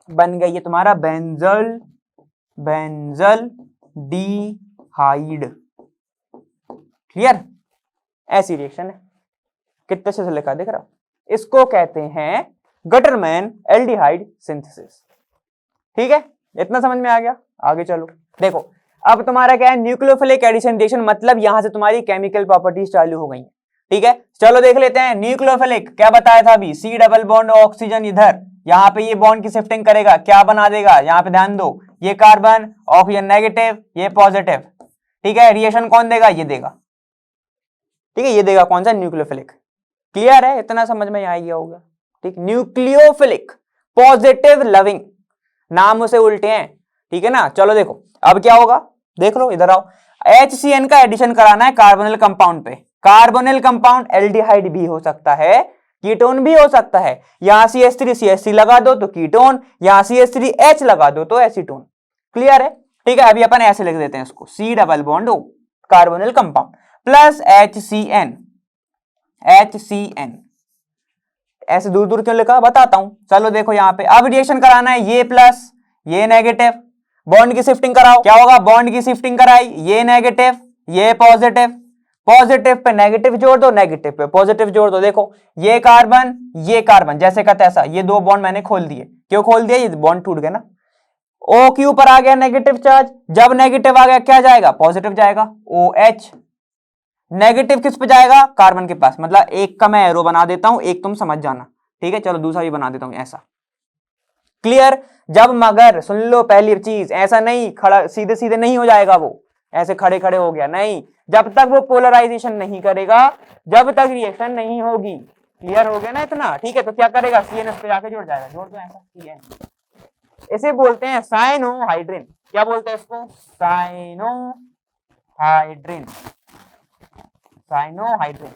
बन गई ये तुम्हारा बेंजल्डिहाइड। क्लियर, ऐसी रिएक्शन है, कितने से लिखा दिख रहा, इसको कहते हैं गटरमैन एल्डिहाइड सिंथेसिस। ठीक है, इतना समझ में आ गया। आगे चलो, देखो अब तुम्हारा क्या है, न्यूक्लियोफिलिक एडिशन रिएक्शन, मतलब यहां से तुम्हारी केमिकल प्रॉपर्टीज चालू हो गई है। ठीक है, चलो देख लेते हैं। न्यूक्लियोफिलिक क्या बताया था अभी, C डबल बॉन्ड ऑक्सीजन इधर, यहाँ पे ये बॉन्ड की शिफ्टिंग करेगा, क्या बना देगा, यहाँ पे ध्यान दो, ये कार्बन ऑक्सीजन नेगेटिव, ये पॉजिटिव। ठीक है, रिएक्शन कौन देगा, ये देगा। ठीक है, ये देगा कौन सा, न्यूक्लियोफिलिक। क्लियर है, इतना समझ में आ गया होगा। ठीक, न्यूक्लियोफिलिक पॉजिटिव लविंग, नाम उसे उल्टे हैं। ठीक है ना, चलो देखो अब क्या होगा, देख लो इधर आओ। HCN का एडिशन कराना है कार्बोनिल कंपाउंड पे। कार्बोनिल कंपाउंड एल्डिहाइड भी हो सकता है, कीटोन भी हो सकता है। यहां CH3CH3 लगा दो तो कीटोन, यहां CH3H लगा दो तो एसीटोन। क्लियर है, ठीक है, अभी अपन ऐसे लिख देते हैं इसको, C double bond O carbonyl compound plus HCN, ऐसे दूर दूर क्यों लिखा बताता हूं। चलो देखो यहाँ पे अब रिएक्शन कराना है, ये प्लस ये नेगेटिव, बॉन्ड की शिफ्टिंग कराओ, क्या होगा, बॉन्ड की शिफ्टिंग कराई, ये नेगेटिव ये पॉजिटिव, पॉजिटिव पे नेगेटिव जोड़ दो, नेगेटिव पे पॉजिटिव जोड़ दो। देखो ये कार्बन जैसे का तैसा, ये दो बॉन्ड मैंने खोल दिए। क्यों खोल दिया, ये बॉन्ड टूट गया ना। O के ऊपर आ गया नेगेटिव चार्ज, जब नेगेटिव आ गया क्या जाएगा, पॉजिटिव जाएगा, OH। नेगेटिव किस पे जाएगा, कार्बन के पास। मतलब एक का मैं एरो बना देता हूं, एक तुम समझ जाना। ठीक है, चलो दूसरा भी बना देता हूं ऐसा। क्लियर, जब मगर सुन लो पहली चीज, ऐसा नहीं खड़ा सीधे सीधे नहीं हो जाएगा, वो ऐसे खड़े खड़े हो गया नहीं, जब तक वो पोलराइजेशन नहीं करेगा, जब तक रिएक्शन नहीं होगी। क्लियर हो गया ना इतना। ठीक है, तो क्या करेगा, CN पे जाके जुड़ जाएगा, जोड़ दो ऐसा CN। इसे बोलते हैं साइनोहाइड्रिन। क्या बोलते हैं इसको, साइनोहाइड्रिन, साइनोहाइड्रिन।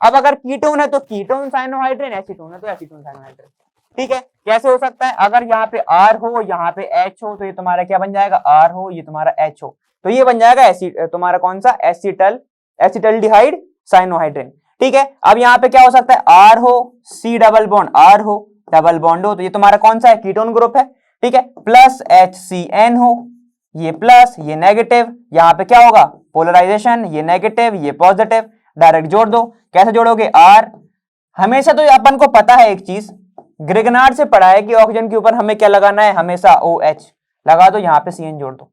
अब अगर कीटोन है तो कीटोन साइनोहाइड्रिन, एसीटोन है तो एसीटोन साइनोहाइड्रिन। ठीक है, कैसे हो सकता है, अगर यहाँ पे R हो यहाँ पे H हो तो ये तुम्हारा क्या बन जाएगा, R हो ये तुम्हारा H हो तो ये बन जाएगा तुम्हारा कौन सा, एसिटल्डिहाइड साइनोहाइड्रिन। ठीक है, अब यहाँ पे क्या हो सकता है, R हो C डबल बॉन्ड R हो डबल बॉन्ड हो तो ये तुम्हारा कौन सा है, कीटोन ग्रुप है। ठीक है, प्लस HCN हो, ये प्लस ये नेगेटिव, यहाँ पे क्या होगा पोलराइजेशन, ये नेगेटिव ये पॉजिटिव, डायरेक्ट जोड़ दो। कैसे जोड़ोगे, R हमेशा तो अपन को पता है एक चीज, ग्रिगनार्ड से पढ़ा है कि ऑक्सीजन के ऊपर हमें क्या लगाना है, हमेशा OH लगा दो, यहाँ पे CN जोड़ दो।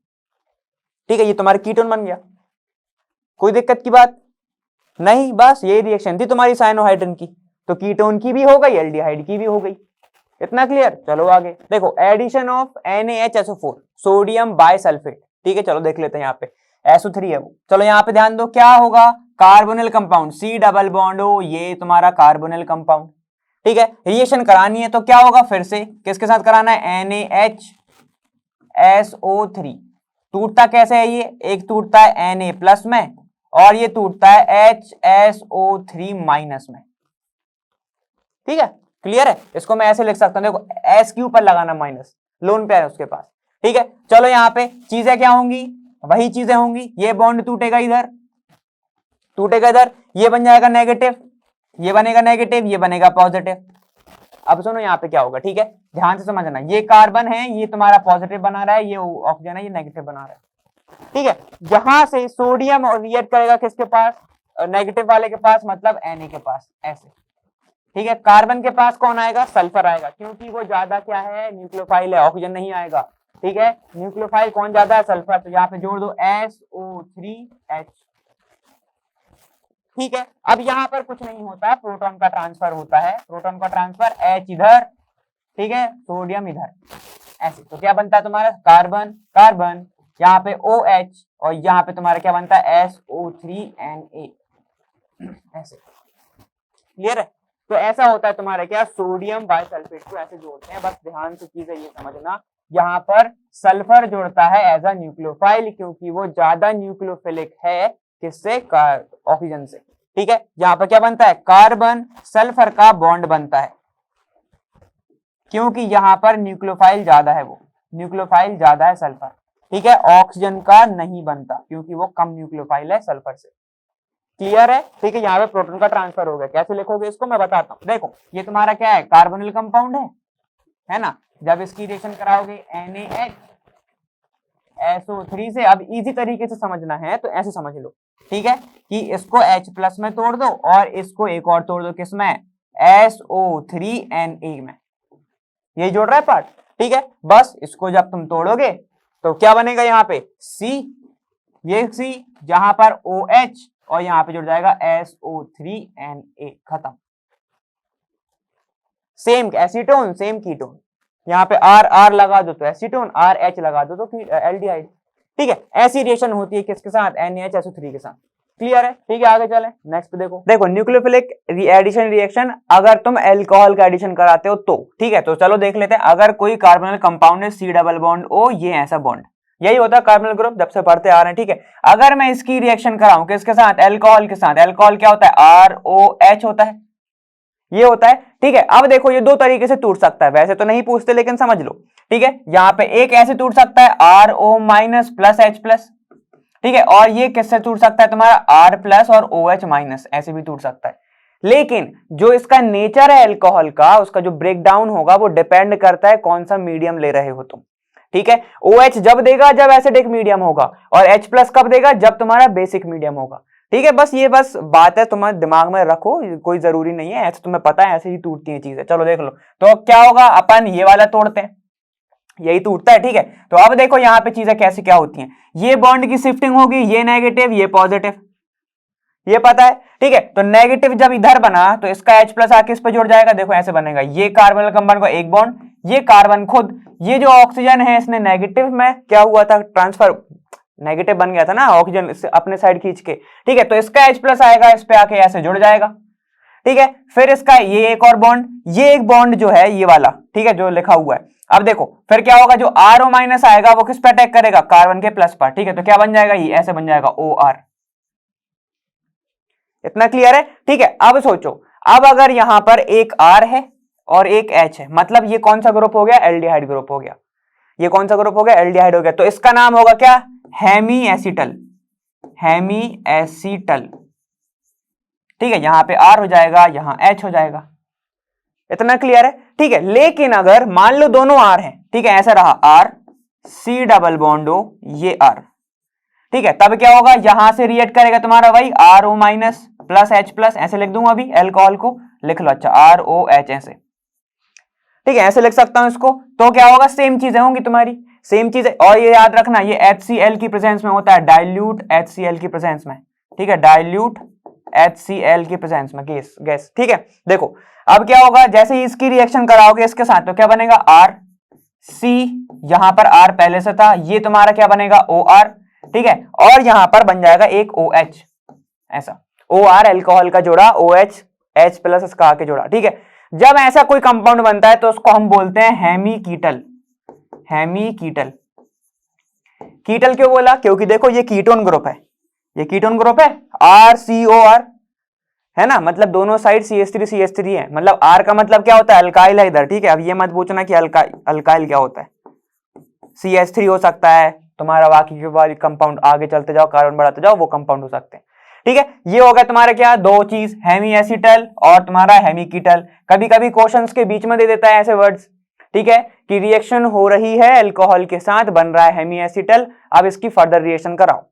ठीक है, ये तुम्हारा कीटोन बन गया, कोई दिक्कत की बात नहीं। बस यही रिएक्शन थी तुम्हारी साइनोहाइड्रिन की, तो कीटोन की भी हो गई, एल्डिहाइड की भी हो गई। इतना क्लियर, चलो आगे देखो, addition of NaHSO4 sodium bisulphate. ठीक है, चलो देख लेते हैं, यहाँ पे SO3 है वो। चलो यहाँ पे ध्यान दो, क्या होगा, carbonyl compound C double bond O, ये तुम्हारा कार्बोनिल कंपाउंड। ठीक है, रिएक्शन करानी है तो क्या होगा, फिर से किसके साथ कराना है, NaHSO3। टूटता कैसे है ये, एक टूटता है Na प्लस में और ये टूटता है HSO3 माइनस में। ठीक है, क्लियर है, इसको मैं ऐसे लिख सकता हूं, देखो S के ऊपर लगाना माइनस, लोन पेयर है उसके पास। ठीक है, चलो यहाँ पे चीजें क्या होंगी, वही चीजें होंगी, ये बॉन्ड टूटेगा इधर, टूटेगा इधर, ये बन जाएगा नेगेटिव, ये बनेगा नेगेटिव, ये बनेगा पॉजिटिव। अब सुनो यहाँ पे क्या होगा, ठीक है, ध्यान से समझना, ये कार्बन है, ये तुम्हारा पॉजिटिव बना रहा है, ये ऑक्सीजन है, ये नेगेटिव बना रहा है। ठीक है, यहां से सोडियम रिएक्ट करेगा किसके पास, नेगेटिव वाले के पास, मतलब Na के पास, ऐसे। ठीक है, कार्बन के पास कौन आएगा, सल्फर आएगा, क्योंकि वो ज्यादा क्या है, न्यूक्लियोफाइल है, ऑक्सीजन नहीं आएगा। ठीक है, न्यूक्लियोफाइल कौन ज्यादा है, सल्फर, तो यहाँ पे जोड़ दो SO3H। ठीक है, अब यहाँ पर कुछ नहीं होता, प्रोटॉन का ट्रांसफर होता है, प्रोटॉन का ट्रांसफर, H इधर, ठीक है, सोडियम इधर, ऐसे। तो क्या बनता है तुम्हारा, कार्बन कार्बन, यहाँ पे OH और यहाँ पे तुम्हारा क्या बनता है, SO3Na, ऐसे। क्लियर है, तो ऐसा होता है तुम्हारा क्या, सोडियम बाइसल्फेट को ऐसे जोड़ते हैं। बस ध्यान से चीजें ये समझना, यहाँ पर सल्फर जोड़ता है एज अ न्यूक्लियोफाइल, क्योंकि वो ज्यादा न्यूक्लियोफिलिक है किससे? ऑक्सीजन से। ठीक है, यहाँ पर क्या बनता है? कार्बन सल्फर का बॉन्ड बनता है, क्योंकि यहाँ पर न्यूक्लियोफाइल ज्यादा है, वो न्यूक्लियोफाइल ज्यादा है सल्फर। ठीक है, ऑक्सीजन का नहीं बनता क्योंकि वो कम न्यूक्लियोफाइल है सल्फर से। क्लियर है? ठीक है, यहाँ पे प्रोटॉन का ट्रांसफर हो गया। कैसे लिखोगे इसको मैं बताता हूँ। देखो ये तुम्हारा क्या है? कार्बोनिल कंपाउंड है ना। जब इसकी रिएक्शन कराओगे NaHSO3 से, अब इजी तरीके से समझना है तो ऐसे समझ लो, ठीक है, कि इसको H+ में तोड़ दो और इसको एक और तोड़ दो, किसमें? SO3Na में। यही जोड़ रहा है पार्ट। ठीक है, बस इसको जब तुम तोड़ोगे तो क्या बनेगा? यहाँ पे C, ये C, जहां पर OH और यहाँ पे जुड़ जाएगा SO3Na। खत्म। सेम एसीटोन सेम कीटोन, यहाँ पे R लगा दो तो एसीटोन, RH लगा दो तो एल्डिहाइड। ठीक है, ऐसी रिएक्शन होती है किसके साथ? NaHSO3 के साथ। क्लियर है? ठीक है, आगे चले नेक्स्ट पे। देखो न्यूक्लियोफिलिक एडिशन रिएक्शन अगर तुम अल्कोहल का एडिशन कराते हो तो, ठीक है, तो चलो देख लेते हैं। अगर कोई कार्बोनिल कंपाउंड है C डबल बॉन्ड O, ये ऐसा बॉन्ड, यही होता है कार्बोनिल ग्रुप, जब से पढ़ते आ रहे हैं। ठीक है, अगर मैं इसकी रिएक्शन कराऊं किसके साथ? अल्कोहल के साथ। अल्कोहल क्या होता है? ROH होता है, ये होता है। ठीक है, अब देखो ये दो तरीके से टूट सकता है, वैसे तो नहीं पूछते लेकिन समझ लो। ठीक है, यहाँ पे एक ऐसे टूट सकता है RO- प्लस H+। ठीक है, और ये किससे टूट सकता है? तुम्हारा R+ और OH-, ऐसे भी टूट सकता है। लेकिन जो इसका नेचर है अल्कोहल का, उसका जो ब्रेकडाउन होगा वो डिपेंड करता है कौन सा मीडियम ले रहे हो तुम। ठीक है, OH जब देगा जब एसिडिक मीडियम होगा, और H+ कब देगा? जब तुम्हारा बेसिक मीडियम होगा। ठीक है, बस ये बात है, तुम्हारे दिमाग में रखो, कोई जरूरी नहीं है, ऐसे तुम्हें पता है, ऐसे ही टूटती हैं चीजें। चलो देख लो, तो क्या होगा? अपन ये वाला तोड़ते हैं, यही टूटता है। ठीक है, तो अब देखो यहाँ पे चीजें कैसे क्या होती हैं। ये बॉन्ड की शिफ्टिंग होगी, ये नेगेटिव ये पॉजिटिव, ये पता है। ठीक है, तो नेगेटिव जब इधर बना तो इसका H+ आके इस पे जुड़ जाएगा। देखो ऐसे बनेगा, ये कार्बन कंपाउंड का एक बॉन्ड, ये कार्बन खुद, ये जो ऑक्सीजन है इसने नेगेटिव में क्या हुआ था? ट्रांसफर, नेगेटिव बन गया था ना ऑक्सीजन अपने साइड खींच के। ठीक है, तो इसका H+ आएगा, इस पे आके ऐसे जुड़ जाएगा। ठीक है, फिर इसका ये एक और बॉन्ड, ये एक बॉन्ड जो है ये वाला, ठीक है, जो लिखा हुआ है। अब देखो फिर क्या होगा? जो RO- आएगा वो किस पे अटैक करेगा? कार्बन के प्लस पर। ठीक है, तो क्या बन जाएगा? ये ऐसे बन जाएगा OR। इतना क्लियर है? ठीक है, अब सोचो, अब अगर यहां पर एक R है और एक H है, मतलब ये कौन सा ग्रुप हो गया? एल्डिहाइड ग्रुप हो गया। ये कौन सा ग्रुप हो गया? एल्डिहाइड हो गया। तो इसका नाम होगा क्या? Hemiacetal. Hemiacetal. ठीक है, यहां पे R हो जाएगा, यहां H हो जाएगा। इतना क्लियर है? ठीक है, लेकिन अगर मान लो दोनों R हैं, ठीक है, ऐसा रहा R C double bond O, ये R, ठीक है, तब क्या होगा? यहां से रिएक्ट करेगा तुम्हारा वही RO- प्लस H+, ऐसे लिख दूंगा, अभी अल्कोहल को लिख लो। अच्छा, ROH ऐसे, ठीक है, ऐसे लिख सकता हूं इसको। तो क्या होगा? सेम चीजें होंगी तुम्हारी, सेम चीजें। और ये याद रखना, ये HCl की प्रेजेंस में होता है, डाइल्यूट HCl की प्रेजेंस में। ठीक है, डाइल्यूट HCl की प्रेजेंस में, गैस। ठीक है, देखो अब क्या होगा? जैसे ही इसकी रिएक्शन कराओगे इसके साथ तो क्या बनेगा? RC, यहां पर R पहले से था, ये तुम्हारा क्या बनेगा? OR। ठीक है, और यहां पर बन जाएगा एक OH, ऐसा OR अल्कोहल का जोड़ा, OH H+ इसका आके जोड़ा। ठीक है, जब ऐसा कोई कंपाउंड बनता है तो उसको हम बोलते हैं हेमीकीटल। हेमीकीटल। कीटल क्यों बोला? क्योंकि देखो ये कीटोन ग्रुप है, ये कीटोन ग्रुप है, RCOR है ना, मतलब दोनों साइड CH3 है। मतलब R का मतलब क्या होता है? अल्काइल है इधर। ठीक है, अब ये मत पूछना कि अल्काइल क्या होता है। CH3 हो सकता है तुम्हारा, बाकी के वाली कंपाउंड आगे चलते जाओ, कार्बन बढ़ाते जाओ, वो कंपाउंड हो सकते हैं। ठीक है, ये हो गया तुम्हारा क्या? दो चीज, हेमी एसिटल और तुम्हारा हेमीकीटल। कभी कभी क्वेश्चंस के बीच में दे देता है ऐसे वर्ड्स, ठीक है, कि रिएक्शन हो रही है अल्कोहल के साथ, बन रहा है हेमी एसिटल, अब इसकी फर्दर रिएक्शन कराओ।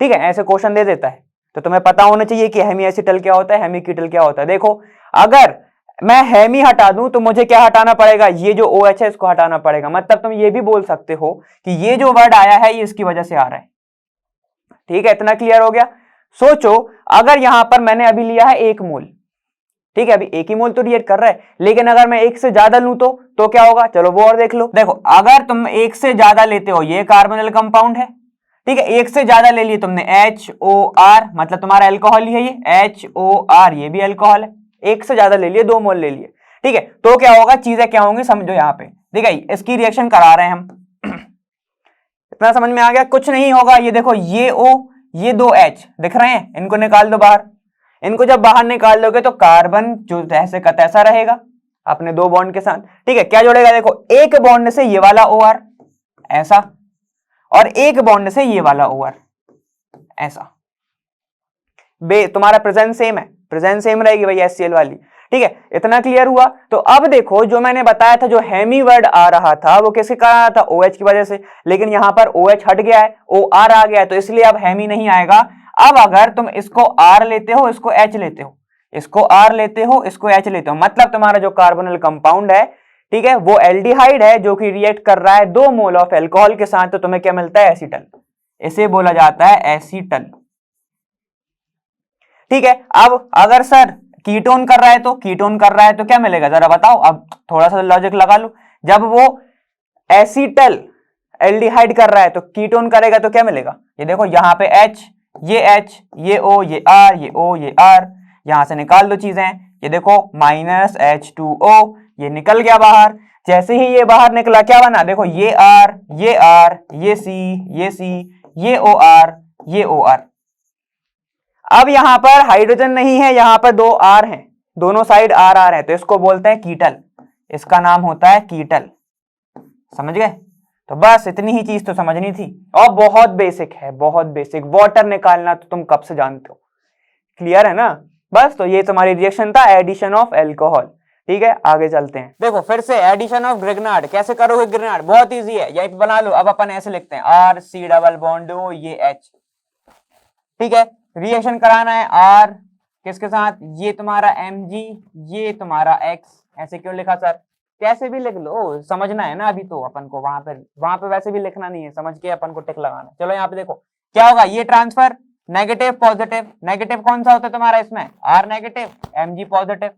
ठीक है, ऐसे क्वेश्चन दे देता है, तो तुम्हें पता होना चाहिए कि हेमी एसिटल क्या होता है, हेमीकीटल क्या होता है। देखो अगर मैं हेमी हटा दूं तो मुझे क्या हटाना पड़ेगा? ये जो OH है इसको हटाना पड़ेगा। मतलब तुम ये भी बोल सकते हो कि ये जो वर्ड आया है ये इसकी वजह से आ रहा है। ठीक है, इतना क्लियर हो गया? सोचो अगर यहां पर मैंने अभी लिया है 1 मोल, ठीक है, अभी 1 ही मोल तो रिएक्ट कर रहा है, लेकिन अगर मैं 1 से ज्यादा लूं तो क्या होगा? चलो वो और देख लो। देखो अगर तुम 1 से ज्यादा लेते हो, ये कार्बोनिल कंपाउंड है, ठीक है, 1 से ज्यादा ले लिए तुमने, HOR, मतलब तुम्हारा अल्कोहल ही है ये, HOR, ये भी अल्कोहल है, 1 से ज्यादा ले लिए, 2 मोल ले लिए। ठीक है, तो क्या होगा? चीजें क्या होंगी समझो यहां पे। ठीक है, इसकी रिएक्शन करा रहे हैं हम। इतना समझ में आ गया? कुछ नहीं होगा, ये देखो ये O, ये दो H दिख रहे हैं, इनको निकाल दो बाहर। इनको जब बाहर निकाल दोगे तो कार्बन जो तैसे का तैसा रहेगा अपने दो बॉन्ड के साथ। ठीक है, क्या जोड़ेगा देखो, एक बॉन्ड से ये वाला OR ऐसा, और एक बॉन्ड से ये वाला OR ऐसा। तुम्हारा प्रेजेंस सेम है, प्रेजेंस सेम रहेगी भाई HCl वाली। ठीक है, इतना क्लियर हुआ। तो अब देखो जो मैंने बताया था, जो हेमी वर्ड आ रहा था वो किसके कारण आया था, OH की वजह से, लेकिन यहां पर OH हट गया है, OR आ गया है, तो इसलिए अब हेमी नहीं आएगा। अब अगर तुम इसको R लेते हो, इसको H लेते हो, इसको R लेते हो, इसको H लेते हो, मतलब तुम्हारा जो कार्बोनिल कंपाउंड है, ठीक है, वो एल्डिहाइड है जो कि रिएक्ट कर रहा है 2 मोल ऑफ एल्कोहल के साथ, तो तुम्हें क्या मिलता है, एसीटल। इसे बोला जाता है एसीटल। ठीक है, अब अगर सर कीटोन कर रहा है, तो कीटोन कर रहा है तो क्या मिलेगा जरा बताओ। अब थोड़ा सा लॉजिक लगा लो, जब वो एसीटल एल्डिहाइड कर रहा है तो कीटोन करेगा तो क्या मिलेगा, ये देखो यहाँ पे H, ये H, ये O, ये R, ये O, ये R, यहां से निकाल दो चीजें, ये देखो -H2O, ये निकल गया बाहर। जैसे ही ये बाहर निकला क्या बना, देखो ये R, ये R, ये C, ये C, ये OR, ये OR। अब यहां पर हाइड्रोजन नहीं है, यहां पर 2 R हैं, दोनों साइड R है, तो इसको बोलते हैं कीटल, इसका नाम होता है कीटल। समझ गए। तो बस इतनी ही चीज तो समझनी थी, और बहुत बेसिक है, बहुत बेसिक। वाटर निकालना तो तुम कब से जानते हो, क्लियर है ना। बस तो ये तुम्हारी रिएक्शन था, एडिशन ऑफ एल्कोहल। ठीक है, आगे चलते हैं। देखो फिर से एडिशन ऑफ ग्रिग्नार्ड कैसे करोगे, ग्रिग्नार्ड बहुत इजी है, यही बना लो। अब अपन ऐसे लिखते हैं RC डबल बॉन्ड O, ये H। ठीक है, रिएक्शन कराना है R किसके साथ, ये तुम्हारा Mg, ये तुम्हारा X। ऐसे क्यों लिखा सर, कैसे भी लिख लो, समझना है ना अभी तो अपन को, वहां पे वैसे भी लिखना नहीं है, समझ के अपन को टिक लगाना। चलो यहाँ पे देखो क्या होगा, ये ट्रांसफर नेगेटिव पॉजिटिव, नेगेटिव कौन सा होता है तुम्हारा इसमें, R नेगेटिव, Mg पॉजिटिव।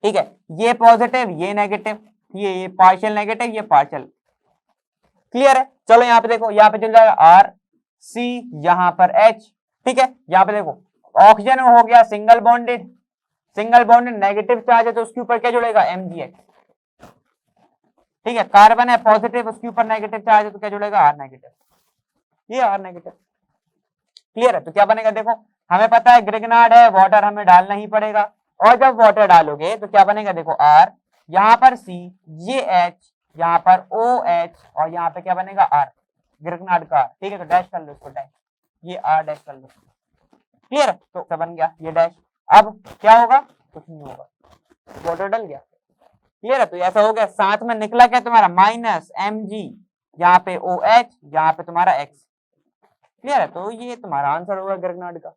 ठीक है, ये पॉजिटिव, ये नेगेटिव, ये पार्शियल नेगेटिव, ये पार्शियल। क्लियर है। चलो यहाँ पे देखो, यहाँ पे चल जाएगा R C, यहाँ पर H। ठीक है, यहाँ पे देखो ऑक्सीजन हो गया single bonded, single bonded negative charge है तो उसके ऊपर क्या जुड़ेगा, MgH। ठीक है, कार्बन है पॉजिटिव, उसके ऊपर नेगेटिव चार्ज है तो क्या जुड़ेगा, R नेगेटिव, ये R नेगेटिव। क्लियर है। तो क्या बनेगा देखो, हमें पता है ग्रिग्नार्ड है, वाटर हमें डालना ही पड़ेगा, और जब वाटर डालोगे तो क्या बनेगा देखो, R, यहाँ पर C, ये H, यहाँ पर OH, और यहाँ पे क्या बनेगा, R, ग्रिग्नार्ड का। ठीक है, तो डैश कर लो इसको, डैश, ये R डैश कर लो। क्लियर है, तो क्या बन गया ये डैश। अब क्या होगा, कुछ नहीं होगा, वाटर डल गया। क्लियर है, तो ऐसा हो गया। साथ में निकला क्या तुम्हारा, -Mg, यहाँ पे OH, यहाँ पे तुम्हारा X। क्लियर है, तो ये तुम्हारा आंसर होगा ग्रिग्नार्ड का।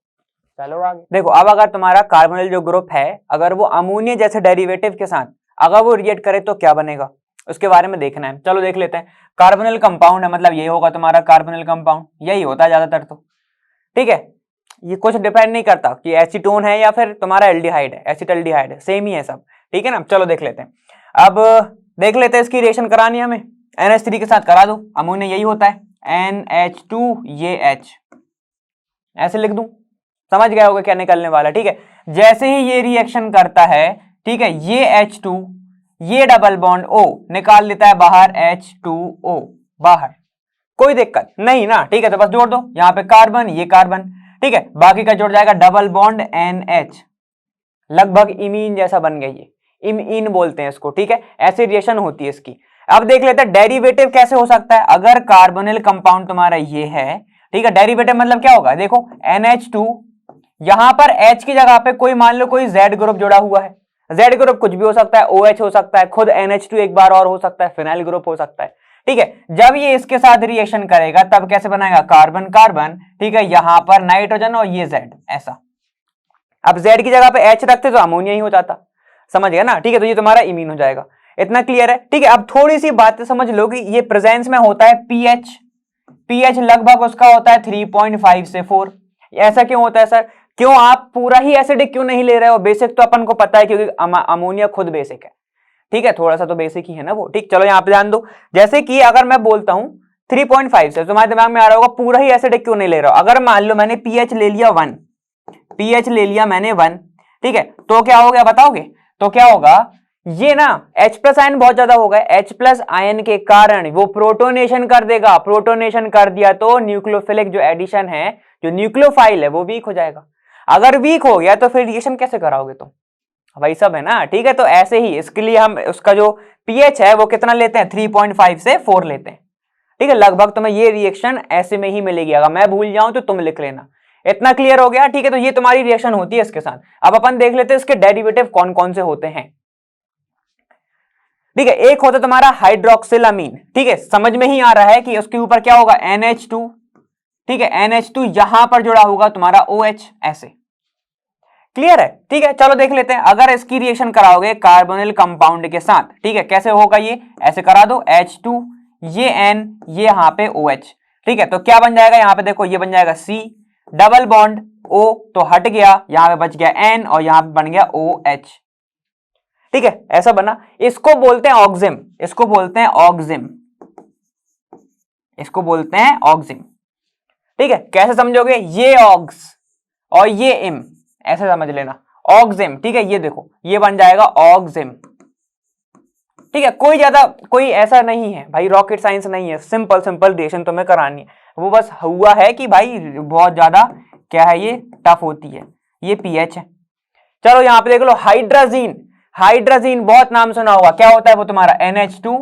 चलो आगे देखो, अब अगर तुम्हारा कार्बोनिल जो ग्रुप है, अगर वो अमोनिया जैसे डेरिवेटिव के साथ अगर वो रिएक्ट करे तो क्या बनेगा, उसके बारे में देखना है। चलो देख लेते हैं। कार्बोनिल कंपाउंड है, मतलब ये होगा तुम्हारा कार्बोनिल कंपाउंड, यही होता है ज्यादातर तो। ठीक है, ये कुछ डिपेंड नहीं करता कि एसीटोन है या फिर तुम्हारा एल्डिहाइड है, एसिटल्डिहाइड है, सेम ही है सब। ठीक है ना, चलो देख लेते हैं। अब देख लेते हैं इसकी रिएक्शन करानी है हमें, NH3 के साथ करा दो, अमोनिया यही होता है, NH2, ये H, ऐसे लिख दूं, समझ गए होगे क्या निकलने वाला। ठीक है, जैसे ही ये रिएक्शन करता है, ठीक है, ये H2, ये डबल बॉन्ड O निकाल लेता है बाहर, H2O बाहर, कोई दिक्कत नहीं ना। ठीक है, तो बस जोड़ दो, यहाँ पे कार्बन, ये कार्बन। ठीक है, बाकी का जुड़ जाएगा डबल बॉन्ड NH, लगभग इमीन जैसा बन गया, ये इमीन बोलते हैं इसको। ठीक है, ऐसी रिएक्शन होती है इसकी। अब देख लेते हैं डेरिवेटिव कैसे हो सकता है। अगर कार्बोनिल कंपाउंड तुम्हारा ये है, ठीक है, डेरिवेटिव मतलब क्या होगा, देखो NH2, यहां पर H की जगह पे कोई मान लो कोई Z ग्रुप जुड़ा हुआ है, Z ग्रुप कुछ भी हो सकता है, OH हो सकता है, खुद NH2 एक बार और हो सकता है, फिनाइल ग्रुप हो सकता है। ठीक है, जब ये इसके साथ रिएक्शन करेगा तब कैसे बनाएगा, कार्बन कार्बन। ठीक है, यहां पर नाइट्रोजन और ये Z ऐसा। अब Z की जगह पे H रखते तो अमोनिया ही हो जाता, समझ गया ना। ठीक है, तो ये तुम्हारा इमीन हो जाएगा, इतना क्लियर है। ठीक है, अब थोड़ी सी बातें समझ लो कि ये प्रेजेंस में होता है pH लगभग उसका होता है 3.5 से 4। ऐसा क्यों होता है सर, क्यों आप पूरा ही एसिडिक क्यों नहीं ले रहे हो, बेसिक तो अपन को पता है क्योंकि अमोनिया खुद बेसिक है। ठीक है, थोड़ा सा तो बेसिक ही है ना वो। ठीक, चलो यहाँ पे ध्यान दो, जैसे कि अगर मैं बोलता हूं 3.5 से, तुम्हारे दिमाग में आ रहा होगा पूरा ही एसिडिक क्यों नहीं ले रहा हो। अगर मान लो मैंने pH ले लिया 1, pH ले लिया मैंने 1, ठीक है, तो क्या हो गया बताओगे, तो क्या होगा ये ना H प्लस आयन बहुत ज्यादा होगा, H प्लस आयन के कारण वो प्रोटोनेशन कर देगा, प्रोटोनेशन कर दिया तो न्यूक्लियोफिलिक जो एडिशन है, जो न्यूक्लियोफाइल है वो वीक हो जाएगा। अगर वीक हो गया तो फिर रिएक्शन कैसे कराओगे तुम, वही सब है ना, ठीक है। तो ऐसे ही इसके लिए हम उसका जो पीएच है वो कितना लेते हैं, 3.5 से 4 लेते हैं, ठीक है। लगभग तुम्हें ये रिएक्शन ऐसे में ही मिलेगी, अगर मैं भूल जाऊं तो तुम लिख लेना। इतना क्लियर हो गया, ठीक है। तो ये तुम्हारी रिएक्शन होती है इसके साथ। अब अपन देख लेते हैं इसके डेरिवेटिव कौन कौन से होते हैं, ठीक है। एक होता तुम्हारा हाइड्रोक्सिलामीन, ठीक है, समझ में ही आ रहा है कि उसके ऊपर क्या होगा, NH2, ठीक है। NH2 यहां पर जुड़ा होगा तुम्हारा OH, ऐसे क्लियर है, ठीक है। चलो देख लेते हैं, अगर इसकी रिएक्शन कराओगे कार्बोनिल कंपाउंड के साथ, ठीक है, कैसे होगा ये, ऐसे करा दो, H2 ये N ये यहां पे OH, ठीक है। तो क्या बन जाएगा, यहां पे देखो ये बन जाएगा C, डबल बॉन्ड O तो हट गया, यहां पे बच गया N और यहां पे बन गया OH, ठीक है, ऐसा बना। इसको बोलते हैं ऑक्सिम, इसको बोलते हैं ऑक्सिम, इसको बोलते हैं ऑक्सिम, ठीक है। कैसे समझोगे, ये ऑक्स और ये इम, ऐसे समझ लेना, ऑक्सिम, ठीक है। ये देखो ये बन जाएगा ऑक्सिम, ठीक है। कोई ऐसा नहीं है भाई, रॉकेट साइंस नहीं है, सिंपल सिंपल रिएक्शन तुम्हें करानी है। वो बस हुआ है कि भाई बहुत ज्यादा क्या है, ये टफ होती है, ये पीएच है। चलो यहां पे देख लो, हाइड्राजीन, हाइड्राजीन बहुत नाम सुना होगा, क्या होता है वो तुम्हारा NH2,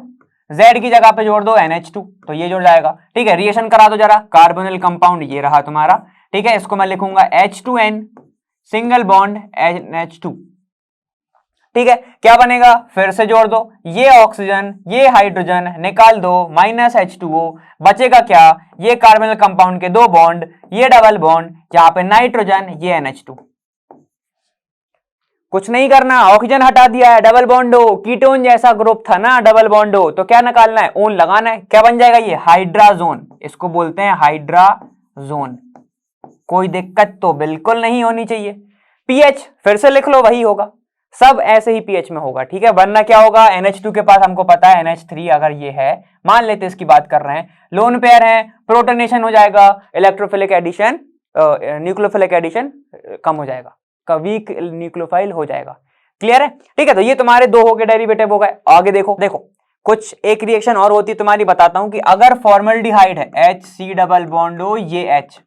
Z की जगह पे जोड़ दो NH2 तो ये जुड़ जाएगा, ठीक है। रिएक्शन करा दो जरा, कार्बोनिल कंपाउंड ये रहा तुम्हारा, ठीक है। इसको मैं लिखूंगा H2N सिंगल बॉन्ड NH2, ठीक है। क्या बनेगा, फिर से जोड़ दो, ये ऑक्सीजन ये हाइड्रोजन निकाल दो, -H2O बचेगा क्या, ये कार्बोनिल कंपाउंड के 2 बॉन्ड, ये डबल बॉन्ड, यहां पे नाइट्रोजन ये NH2, कुछ नहीं करना, ऑक्सीजन हटा दिया है, डबल बॉन्ड हो, कीटोन जैसा ग्रुप था ना, डबल बॉन्ड हो, तो क्या निकालना है, ओन लगाना है, क्या बन जाएगा ये हाइड्राजोन, इसको बोलते हैं हाइड्राजोन। कोई दिक्कत तो बिल्कुल नहीं होनी चाहिए। पीएच फिर से लिख लो, वही होगा, सब ऐसे ही पीएच में होगा, ठीक है। वरना क्या होगा, NH2 के पास हमको पता है NH3 अगर ये है, मान लेते इसकी बात कर रहे हैं, लोन पेयर है, प्रोटोनेशन हो जाएगा, इलेक्ट्रोफिलिक एडिशन न्यूक्लियोफिलिक एडिशन कम हो जाएगा, वीक न्यूक्लियोफाइल हो जाएगा, क्लियर है, ठीक है। तो ये तुम्हारे 2 हो गए डेरिवेटिव हो गए। आगे देखो, कुछ एक रिएक्शन और होती है तुम्हारी, बताता हूं कि अगर फॉर्मल्डिहाइड है, HC डबल बॉन्ड हो ये H,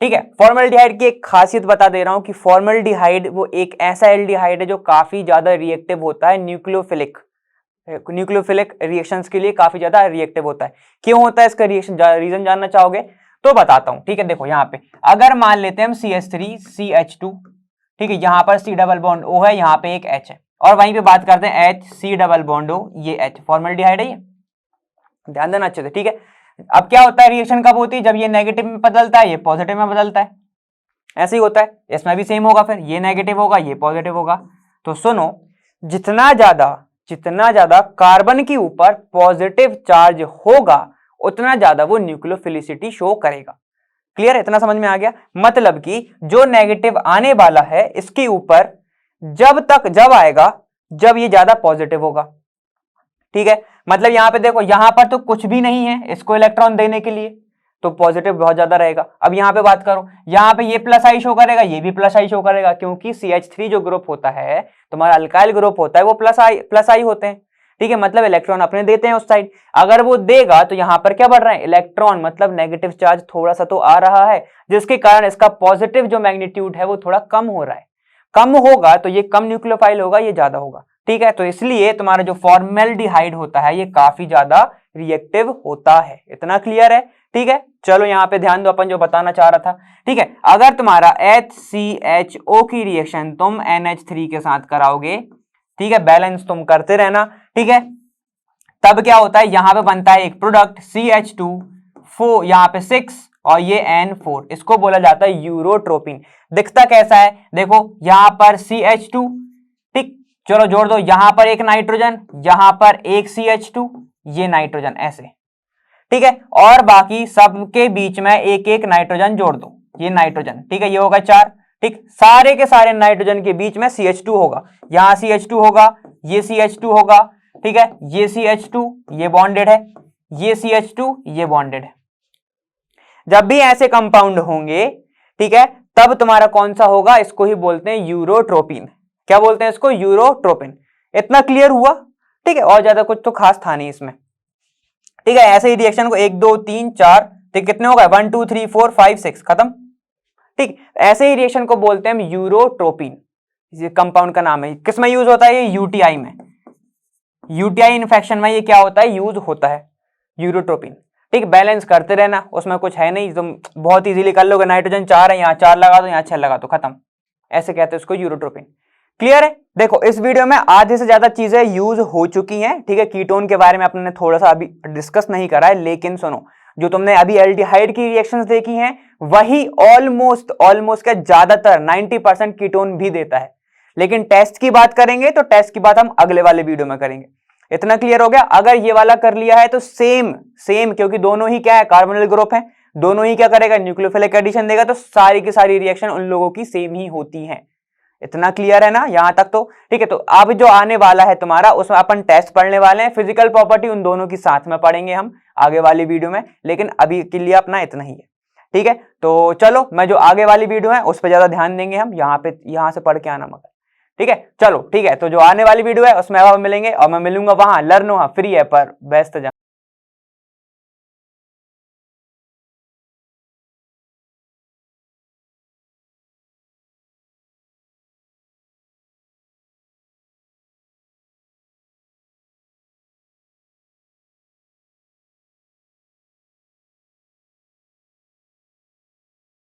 ठीक है। फॉर्मल्डिहाइड की एक खासियत बता दे रहा हूं कि फॉर्मल्डिहाइड वो एक ऐसा एल्डिहाइड है जो काफी ज्यादा रिएक्टिव होता है न्यूक्लियोफिलिक रिएक्शंस के लिए, काफी ज्यादा रिएक्टिव होता है। क्यों होता है इसका रीजन जानना चाहोगे तो बताता हूं, ठीक है। देखो यहाँ पे अगर मान लेते हैं हम CH3 CH2, ठीक है, यहां पर C डबल बॉन्ड O है, यहां पे एक H है, और वहीं पे बात करते हैं HC डबल बॉन्ड O ये H, फॉर्मल्डिहाइड है ये, ध्यान देना अच्छे से, ठीक है। अब क्या होता है, रिएक्शन कब होती है, जब ये नेगेटिव में बदलता है, ये पॉजिटिव में बदलता है, ऐसे ही होता है, इसमें भी सेम होगा, फिर ये नेगेटिव होगा ये पॉजिटिव होगा। तो सुनो, जितना ज्यादा कार्बन के ऊपर पॉजिटिव चार्ज होगा उतना ज्यादा वो न्यूक्लियोफिलिसिटी शो करेगा, क्लियर है, इतना समझ में आ गया। मतलब कि जो नेगेटिव आने वाला है इसके ऊपर जब आएगा जब ये ज्यादा पॉजिटिव होगा, ठीक है। मतलब यहां पे देखो, यहां पर तो कुछ भी नहीं है इसको इलेक्ट्रॉन देने के लिए, तो पॉजिटिव बहुत ज्यादा रहेगा। अब यहां पे बात करो, यहां पे ये प्लस आई शो करेगा, ये भी प्लस आई शो करेगा, क्योंकि CH3 जो ग्रुप होता है तुम्हारा अल्काइल ग्रुप होता है वो प्लस आई होते हैं, ठीक है। मतलब इलेक्ट्रॉन अपने देते हैं उस साइड, अगर वो देगा तो यहां पर क्या बढ़ रहा है, इलेक्ट्रॉन, मतलब नेगेटिव चार्ज थोड़ा सा तो आ रहा है, जिसके कारण इसका पॉजिटिव जो मैग्नीट्यूड है वो थोड़ा कम हो रहा है। कम होगा तो ये कम न्यूक्लियोफाइल होगा, ये ज्यादा होगा, ठीक है। तो इसलिए तुम्हारा जो फॉर्मल्डिहाइड होता है ये काफी ज्यादा रिएक्टिव होता है, इतना क्लियर है, ठीक है। चलो यहां पे ध्यान दो, अपन जो बताना चाह रहा था, ठीक है। अगर तुम्हारा HCHO की रिएक्शन तुम NH3 के साथ कराओगे, ठीक है, बैलेंस तुम करते रहना, ठीक है, तब क्या होता है, यहां पे बनता है एक प्रोडक्ट CH2 यहां पे 6 और ये N4, इसको बोला जाता है यूरोट्रोपिन। दिखता कैसा है, देखो यहां पर CH2, ठीक, चलो जोड़ दो, यहां पर एक नाइट्रोजन, यहां पर एक CH2 ये नाइट्रोजन, ऐसे, ठीक है, और बाकी सबके बीच में एक एक नाइट्रोजन जोड़ दो, ये नाइट्रोजन, ठीक है, ये होगा 4, ठीक, सारे के सारे नाइट्रोजन के बीच में CH2 होगा, यहां CH2 होगा, ये CH2 होगा, ठीक है, ये CH2 ये बॉन्डेड है, ये CH2 ये बॉन्डेड है। जब भी ऐसे कंपाउंड होंगे, ठीक है, तब तुम्हारा कौन सा होगा, इसको ही बोलते हैं यूरोट्रोपिन। क्या बोलते हैं इसको, यूरोट्रोपिन। इतना क्लियर हुआ, ठीक है, और ज्यादा कुछ तो खास था नहीं इसमें, ठीक है। ऐसे ही रिएक्शन को 1 2 3 4, ठीक, कितने हो गए, 1 2 3 4 5 6, खत्म, ठीक। ऐसे ही रिएक्शन को बोलते हैं हम यूरोट्रोपिन, ये कंपाउंड का नाम है। किस में यूज होता है ये, यूटीआई में, यूटीआई इन्फेक्शन में ये क्या होता है, यूज होता है यूरोट्रोपिन, ठीक। बैलेंस करते रहना, उसमें कुछ है नहीं, तुम बहुत इजीली कर लोगे, नाइट्रोजन 4 है, यहाँ 4 लगा दो, यहाँ 6 लगा दो, खत्म, ऐसे कहते हैं उसको यूरोट्रोपिन। क्लियर है। देखो इस वीडियो में आधे से ज्यादा चीजें यूज हो चुकी हैं, ठीक है। कीटोन के बारे में अपने थोड़ा सा अभी डिस्कस नहीं करा है, लेकिन सुनो, जो तुमने अभी एल्डिहाइड की रिएक्शंस देखी हैं वही ऑलमोस्ट का ज्यादातर 90% कीटोन भी देता है। लेकिन टेस्ट की बात करेंगे तो टेस्ट की बात हम अगले वाले वीडियो में करेंगे। इतना क्लियर हो गया। अगर ये वाला कर लिया है तो सेम क्योंकि दोनों ही क्या है, कार्बोनिल ग्रुप है, दोनों ही क्या करेगा, न्यूक्लियोफिलिक एडिशन देगा, तो सारी की सारी रिएक्शन उन लोगों की सेम ही होती है। इतना क्लियर है ना यहां तक तो, ठीक है। तो अब जो आने वाला है तुम्हारा, उसमें अपन टेस्ट पढ़ने वाले हैं, फिजिकल प्रॉपर्टी उन दोनों की साथ में पढ़ेंगे हम आगे वाली वीडियो में, लेकिन अभी के लिए अपना इतना ही है, ठीक है। तो चलो, मैं जो आगे वाली वीडियो है उस पर ज्यादा ध्यान देंगे हम, यहां से पढ़ के आना मगर, ठीक है। चलो ठीक है, तो जो आने वाली वीडियो है उसमें अब हम मिलेंगे, और मैं मिलूंगा वहां, लर्न वहां फ्री है पर व्यस्त